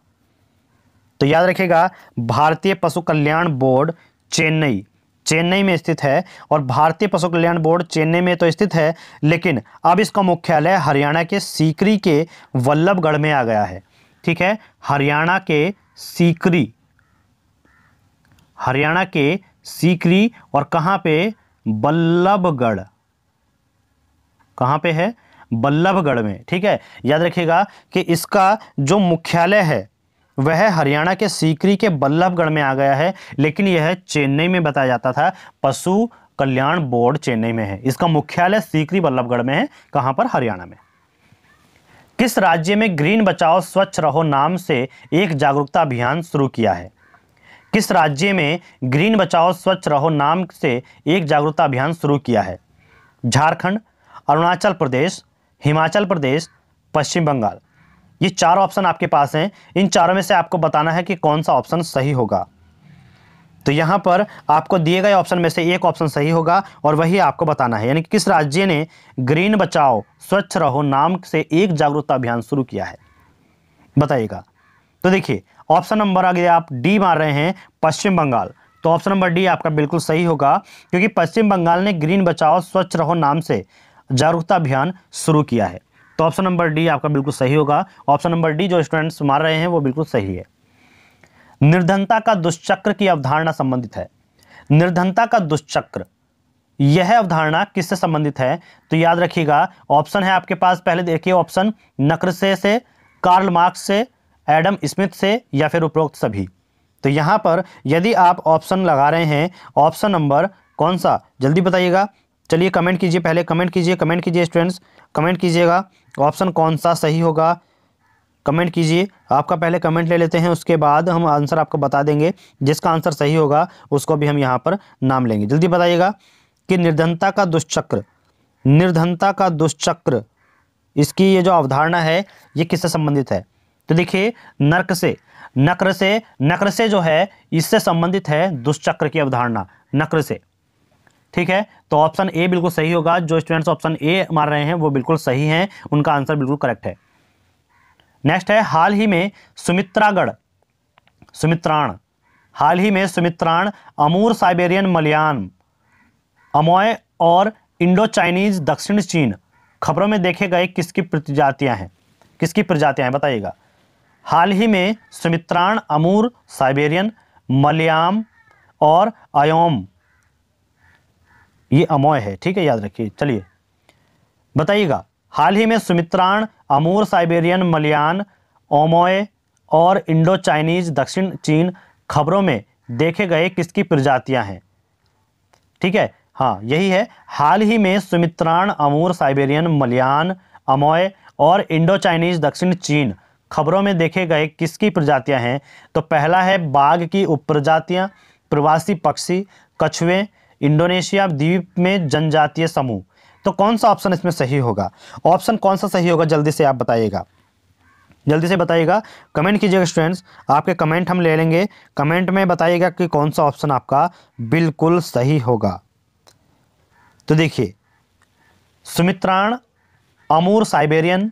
तो याद रखिएगा भारतीय पशु कल्याण बोर्ड चेन्नई में स्थित है। और भारतीय पशु कल्याण बोर्ड चेन्नई में तो स्थित है, लेकिन अब इसका मुख्यालय हरियाणा के सीकरी के वल्लभगढ़ में आ गया है, ठीक है। हरियाणा के सीकरी और कहाँ पे? बल्लभगढ़। कहाँ पे है? बल्लभगढ़ में, ठीक है। याद रखिएगा कि इसका जो मुख्यालय है वह हरियाणा के सीकरी के बल्लभगढ़ में आ गया है, लेकिन यह चेन्नई में बताया जाता था। पशु कल्याण बोर्ड चेन्नई में है, इसका मुख्यालय सीकरी बल्लभगढ़ में है। कहाँ पर? हरियाणा में। किस राज्य में ग्रीन बचाओ स्वच्छ रहो नाम से एक जागरूकता अभियान शुरू किया है? किस राज्य में ग्रीन बचाओ स्वच्छ रहो नाम से एक जागरूकता अभियान शुरू किया है? झारखंड, अरुणाचल प्रदेश, हिमाचल प्रदेश, पश्चिम बंगाल? ये चार ऑप्शन आपके पास हैं। इन चारों में से आपको बताना है कि कौन सा ऑप्शन सही होगा। तो यहां पर आपको दिए गए ऑप्शन में से एक ऑप्शन सही होगा और वही आपको बताना है, यानी कि किस राज्य ने ग्रीन बचाओ स्वच्छ रहो नाम से एक जागरूकता अभियान शुरू किया है बताइएगा? तो देखिए ऑप्शन नंबर आगे आप डी मार रहे हैं, पश्चिम बंगाल। तो ऑप्शन नंबर डी आपका बिल्कुल सही होगा, क्योंकि पश्चिम बंगाल ने ग्रीन बचाओ स्वच्छ रहो नाम से जागरूकता अभियान शुरू किया है। तो ऑप्शन नंबर डी आपका बिल्कुल सही होगा। ऑप्शन नंबर डी जो स्टूडेंट्स मार रहे हैं वो बिल्कुल सही है। निर्धनता का दुष्चक्र की अवधारणा संबंधित है। निर्धनता का दुष्चक्र, यह अवधारणा किससे संबंधित है? तो याद रखिएगा ऑप्शन है आपके पास, पहले देखिए ऑप्शन नक्रसे से, कार्ल मार्क्स से, एडम स्मिथ से या फिर उपरोक्त सभी। तो यहां पर यदि आप ऑप्शन लगा रहे हैं, ऑप्शन नंबर कौन सा जल्दी बताइएगा। चलिए कमेंट कीजिए, पहले कमेंट कीजिए स्टूडेंट्स, कमेंट कीजिएगा ऑप्शन कौन सा सही होगा, कमेंट कीजिए। आपका पहले कमेंट ले लेते हैं, उसके बाद हम आंसर आपको बता देंगे। जिसका आंसर सही होगा उसको भी हम यहाँ पर नाम लेंगे। जल्दी बताइएगा कि निर्धनता का दुष्चक्र इसकी ये जो अवधारणा है ये किससे संबंधित है? तो देखिए नक्र से जो है इससे संबंधित है दुष्चक्र की अवधारणा, नक्र से, ठीक है। तो ऑप्शन ए बिल्कुल सही होगा। जो स्टूडेंट्स ऑप्शन ए मार रहे हैं वो बिल्कुल सही हैं, उनका आंसर बिल्कुल करेक्ट है। नेक्स्ट है हाल ही में सुमित्राण, अमूर साइबेरियन मलयान, अमोय और इंडो चाइनीज दक्षिण चीन खबरों में देखे गए किसकी प्रजातियां हैं बताइएगा? हाल ही में सुमित्रान, अमूर, साइबेरियन, मलयाम और अयोम, ये अमोय है, ठीक है, याद रखिए। चलिए बताइएगा, हाल ही में सुमित्रान, अमूर, साइबेरियन, मलयान, ओमोय और इंडो चाइनीज दक्षिण चीन खबरों में देखे गए किसकी प्रजातियां हैं? ठीक है, हाँ यही है। हाल ही में सुमित्रान, अमूर, साइबेरियन, मलयान, अमोय और इंडो चाइनीज दक्षिण चीन खबरों में देखे गए किसकी प्रजातियां हैं? तो पहला है बाघ की उपप्रजातियां, प्रवासी पक्षी, कछुए, इंडोनेशिया द्वीप में जनजातीय समूह। तो कौन सा ऑप्शन इसमें सही होगा? ऑप्शन कौन सा सही होगा, जल्दी से आप बताइएगा, जल्दी से बताइएगा, कमेंट कीजिएगा स्टूडेंट्स, आपके कमेंट हम ले लेंगे। कमेंट में बताइएगा कि कौन सा ऑप्शन आपका बिल्कुल सही होगा। तो देखिए, सुमित्रान, अमूर, साइबेरियन,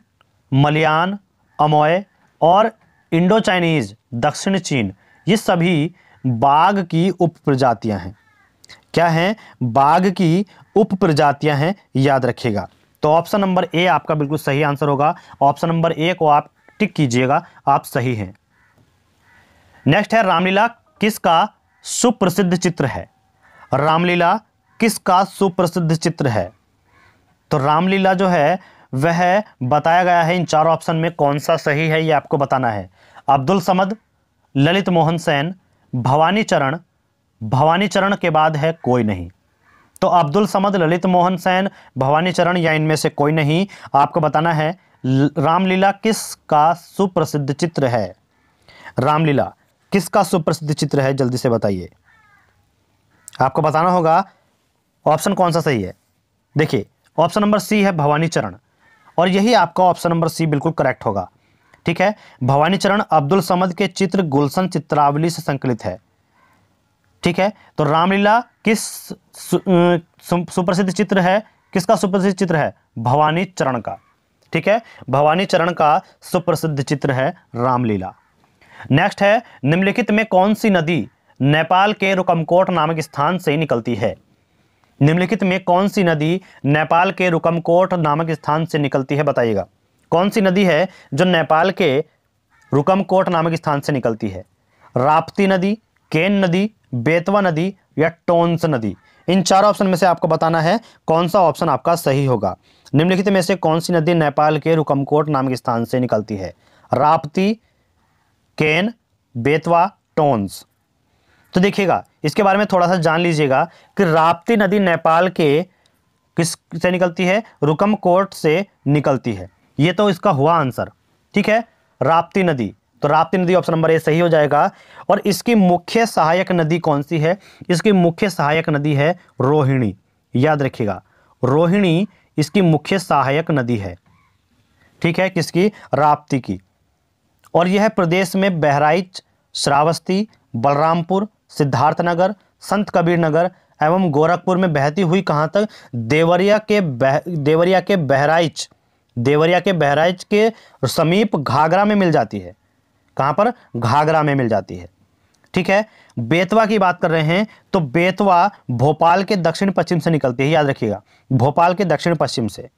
मलयान, अमोय और इंडो चाइनीज दक्षिण चीन, ये सभी बाघ की उपप्रजातियां हैं। क्या हैं? बाघ की उपप्रजातियां हैं, याद रखिएगा। तो ऑप्शन नंबर ए आपका बिल्कुल सही आंसर होगा। ऑप्शन नंबर ए को आप टिक कीजिएगा, आप सही हैं। नेक्स्ट है, रामलीला किसका सुप्रसिद्ध चित्र है? रामलीला किसका सुप्रसिद्ध चित्र है? तो रामलीला जो है वह बताया गया है इन चारों ऑप्शन में, कौन सा सही है ये आपको बताना है। अब्दुल समद, ललित मोहन सेन, भवानी चरण, भवानी चरण के बाद है कोई नहीं। तो अब्दुल समद, ललित मोहन सेन, भवानी चरण या इनमें से कोई नहीं, आपको बताना है रामलीला किसका सुप्रसिद्ध चित्र है? रामलीला किसका सुप्रसिद्ध चित्र है, जल्दी से बताइए। आपको बताना होगा ऑप्शन कौन सा सही है। देखिए, ऑप्शन नंबर सी है भवानी चरण, और यही आपका ऑप्शन नंबर सी बिल्कुल करेक्ट होगा। ठीक है, भवानी चरण अब्दुल समद के चित्र गुलशन चित्रावली से संकलित है। ठीक है, तो रामलीला किस सुप्रसिद्ध चित्र है? किसका सुप्रसिद्ध चित्र है? भवानी चरण का। ठीक है, भवानी चरण का सुप्रसिद्ध चित्र है रामलीला। नेक्स्ट है, निम्नलिखित में कौन सी नदी नेपाल के रुकमकोट नामक स्थान से निकलती है? निम्नलिखित में कौन सी नदी नेपाल के रुकमकोट नामक स्थान से निकलती है, बताइएगा। कौन सी नदी है जो नेपाल के रुकमकोट नामक स्थान से निकलती है? राप्ती नदी, केन नदी, बेतवा नदी या टोंस नदी? इन चार ऑप्शन में से आपको बताना है कौन सा ऑप्शन आपका सही होगा। निम्नलिखित में से कौन सी नदी नेपाल के रुकमकोट नामक स्थान से निकलती है? राप्ती, केन, बेतवा, टोंस? तो देखिएगा, इसके बारे में थोड़ा सा जान लीजिएगा कि राप्ती नदी नेपाल के किस से निकलती है? रुकमकोट से निकलती है। ये तो इसका हुआ आंसर। ठीक है, राप्ती नदी, तो राप्ती नदी ऑप्शन नंबर ए सही हो जाएगा। और इसकी मुख्य सहायक नदी कौन सी है? इसकी मुख्य सहायक नदी है रोहिणी, याद रखिएगा, रोहिणी इसकी मुख्य सहायक नदी है। ठीक है, किसकी? राप्ती की। और यह प्रदेश में बहराइच, श्रावस्ती, बलरामपुर, सिद्धार्थनगर, संत कबीर नगर एवं गोरखपुर में बहती हुई कहाँ तक? देवरिया के बहराइच के समीप घाघरा में मिल जाती है। कहाँ पर? घाघरा में मिल जाती है। ठीक है, बेतवा की बात कर रहे हैं तो बेतवा भोपाल के दक्षिण पश्चिम से निकलती है, याद रखिएगा, भोपाल के दक्षिण पश्चिम से।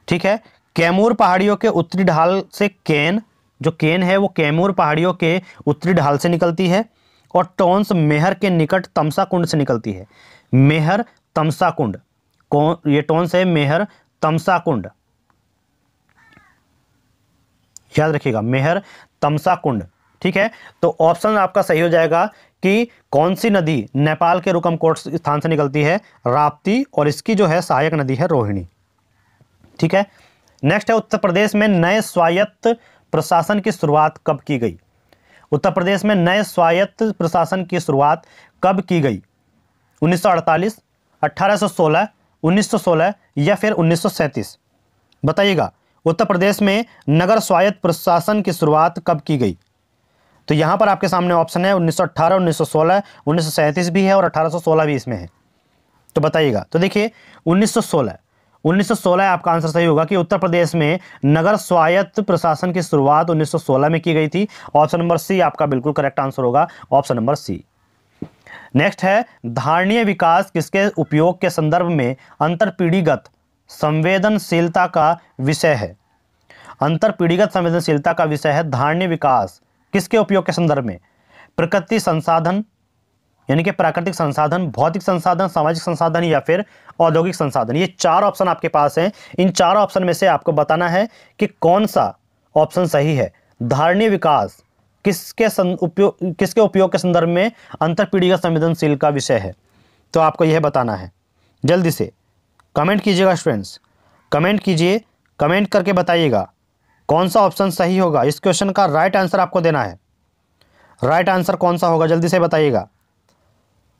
ठीक है, कैमूर पहाड़ियों के उत्तरी ढाल से केन, जो केन है वो कैमूर पहाड़ियों के उत्तरी ढाल से निकलती है। और टोंस मेहर के निकट तमसा कुंड से निकलती है। मेहर तमसा कुंड, कौन ये टोंस है? मेहर तमसा कुंड, याद रखिएगा, मेहर तमसा कुंड। ठीक है, तो ऑप्शन आपका सही हो जाएगा कि कौन सी नदी नेपाल के रुकमकोट स्थान से निकलती है? राप्ती, और इसकी जो है सहायक नदी है रोहिणी। ठीक है, नेक्स्ट है, उत्तर प्रदेश में नए स्वायत्त प्रशासन की शुरुआत कब की गई? उत्तर प्रदेश में नए स्वायत्त प्रशासन की शुरुआत कब की गई? 1948, 1816, 1916 या फिर 1937? बताइएगा, उत्तर प्रदेश में नगर स्वायत्त प्रशासन की शुरुआत कब की गई? तो यहां पर आपके सामने ऑप्शन है 1918, 1916, 1937 भी है और 1816 भी इसमें है। तो बताइएगा। तो देखिए, 1916 आपका आंसर सही होगा कि उत्तर प्रदेश में नगर स्वायत्त प्रशासन की शुरुआत 1916 में की गई थी। ऑप्शन नंबर सी आपका बिल्कुल करेक्ट आंसर होगा, ऑप्शन नंबर सी। नेक्स्ट है, धारणीय विकास किसके उपयोग के संदर्भ में अंतरपीढ़ीगत संवेदनशीलता का विषय है? अंतर पीढ़ीगत संवेदनशीलता का विषय है धारणीय विकास किसके उपयोग के संदर्भ में? प्रकृति संसाधन यानी कि प्राकृतिक संसाधन, भौतिक संसाधन, सामाजिक संसाधन या फिर औद्योगिक संसाधन। ये 4 ऑप्शन आपके पास हैं। इन 4 ऑप्शन में से आपको बताना है कि कौन सा ऑप्शन सही है। धारणीय विकास किसके उपयोग के संदर्भ में अंतरपीढ़ीगत संवेदनशील का विषय है, तो आपको यह बताना है। जल्दी से कमेंट कीजिएगा स्टूडेंट्स, कमेंट कीजिए, कमेंट करके बताइएगा कौन सा ऑप्शन सही होगा। इस क्वेश्चन का राइट आंसर आपको देना है। राइट आंसर कौन सा होगा जल्दी से बताइएगा,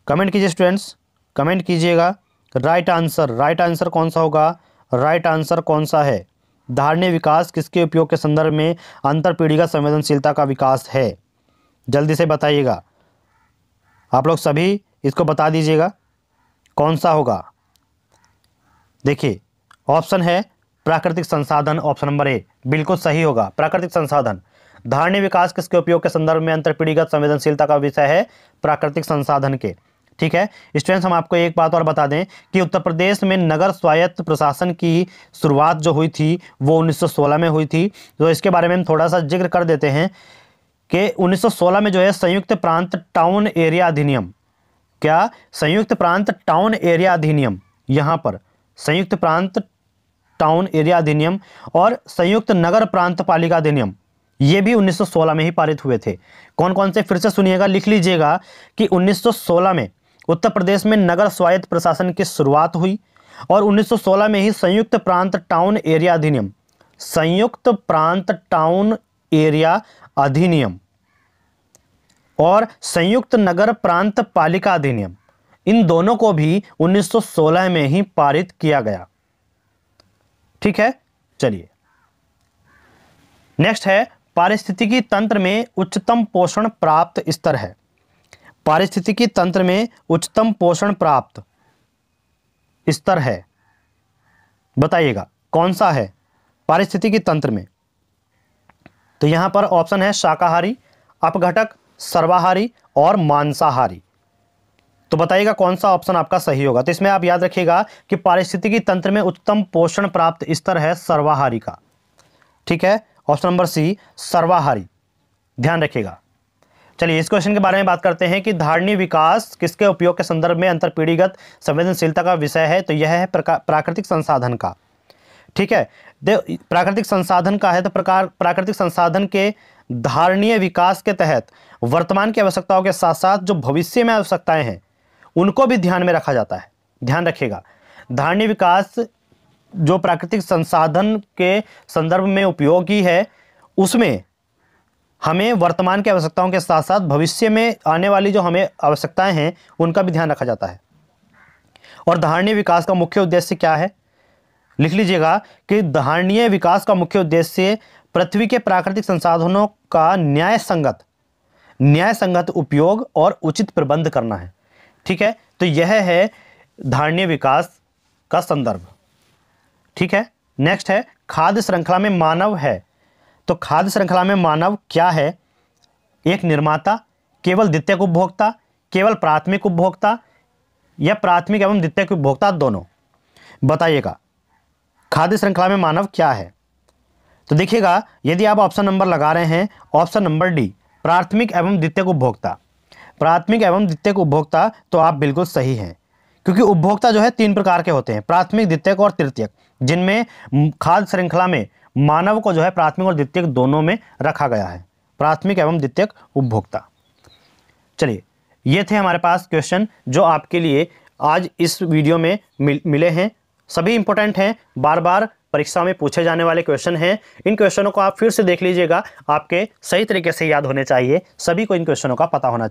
कमेंट कीजिए स्टूडेंट्स, कमेंट कीजिएगा। राइट आंसर कौन सा होगा? राइट आंसर कौन सा है? धारणीय विकास किसके उपयोग के संदर्भ में अंतरपीढ़ीगत संवेदनशीलता का विकास है? जल्दी से बताइएगा, आप लोग सभी इसको बता दीजिएगा कौन सा होगा। देखिए ऑप्शन है प्राकृतिक संसाधन, ऑप्शन नंबर ए बिल्कुल सही होगा। प्राकृतिक संसाधन, धारणीय विकास किसके उपयोग के संदर्भ में अंतरपीढ़ीगत संवेदनशीलता का विषय है? प्राकृतिक संसाधन के। ठीक है स्टूडेंट्स, हम आपको एक बात और बता दें कि उत्तर प्रदेश में नगर स्वायत्त प्रशासन की शुरुआत जो हुई थी वो 1916 में हुई थी। तो इसके बारे में हम थोड़ा सा जिक्र कर देते हैं कि 1916 में जो है संयुक्त प्रांत टाउन एरिया अधिनियम, क्या संयुक्त प्रांत टाउन एरिया अधिनियम, यहाँ पर संयुक्त प्रांत टाउन एरिया अधिनियम और संयुक्त नगर प्रांत पालिका अधिनियम, ये भी 1916 में ही पारित हुए थे। कौन कौन से फिर से सुनिएगा, लिख लीजिएगा कि 1916 में उत्तर प्रदेश में नगर स्वायत्त प्रशासन की शुरुआत हुई और 1916 में ही संयुक्त प्रांत टाउन एरिया अधिनियम, संयुक्त प्रांत टाउन एरिया अधिनियम और संयुक्त नगर प्रांत पालिका अधिनियम, इन दोनों को भी 1916 में ही पारित किया गया। ठीक है, चलिए नेक्स्ट है पारिस्थितिकी तंत्र में उच्चतम पोषण प्राप्त स्तर है। पारिस्थितिकी तंत्र में उच्चतम पोषण प्राप्त स्तर है, बताइएगा कौन सा है पारिस्थितिकी तंत्र में? तो यहां पर ऑप्शन है शाकाहारी, अपघटक, सर्वाहारी और मांसाहारी। तो बताइएगा कौन सा ऑप्शन आपका सही होगा। तो इसमें आप याद रखिएगा कि पारिस्थितिकी तंत्र में उच्चतम पोषण प्राप्त स्तर है सर्वाहारी का। ठीक है, ऑप्शन नंबर सी सर्वाहारी, ध्यान रखिएगा। चलिए इस क्वेश्चन के बारे में बात करते हैं कि धारणीय विकास किसके उपयोग के संदर्भ में अंतरपीढ़ीगत संवेदनशीलता का विषय है? तो यह है प्राकृतिक संसाधन का। ठीक है, प्राकृतिक संसाधन का है तो प्राकृतिक संसाधन के धारणीय विकास के तहत वर्तमान की आवश्यकताओं के साथ साथ जो भविष्य में आवश्यकताएं हैं उनको भी ध्यान में रखा जाता है। ध्यान रखिएगा, धारणीय विकास जो प्राकृतिक संसाधन के संदर्भ में उपयोगी है उसमें हमें वर्तमान की आवश्यकताओं के साथ साथ भविष्य में आने वाली जो हमें आवश्यकताएं हैं उनका भी ध्यान रखा जाता है। और धारणीय विकास का मुख्य उद्देश्य क्या है? लिख लीजिएगा कि धारणीय विकास का मुख्य उद्देश्य पृथ्वी के प्राकृतिक संसाधनों का न्याय संगत उपयोग और उचित प्रबंध करना है। ठीक है, तो यह है धारणीय विकास का संदर्भ। ठीक है, नेक्स्ट है खाद्य श्रृंखला में मानव है। तो खाद्य श्रृंखला में मानव क्या है? एक निर्माता, केवल द्वितीयक उपभोक्ता, केवल प्राथमिक उपभोक्ता या प्राथमिक एवं द्वितीयक उपभोक्ता दोनों? बताइएगा खाद्य श्रृंखला में मानव क्या है? तो देखिएगा यदि आप ऑप्शन नंबर लगा रहे हैं, ऑप्शन नंबर डी प्राथमिक एवं द्वितीयक उपभोक्ता, प्राथमिक एवं द्वितीयक उपभोक्ता, तो आप बिल्कुल सही हैं। क्योंकि उपभोक्ता जो है 3 प्रकार के होते हैं, प्राथमिक, द्वितीयक और तृतीयक, जिनमें खाद्य श्रृंखला में मानव को जो है प्राथमिक और द्वितीयक दोनों में रखा गया है, प्राथमिक एवं द्वितीयक उपभोक्ता। चलिए ये थे हमारे पास क्वेश्चन जो आपके लिए आज इस वीडियो में मिले हैं। सभी इंपॉर्टेंट हैं, बार बार परीक्षा में पूछे जाने वाले क्वेश्चन हैं। इन क्वेश्चनों को आप फिर से देख लीजिएगा, आपके सही तरीके से याद होने चाहिए, सभी को इन क्वेश्चनों का पता होना चाहिए।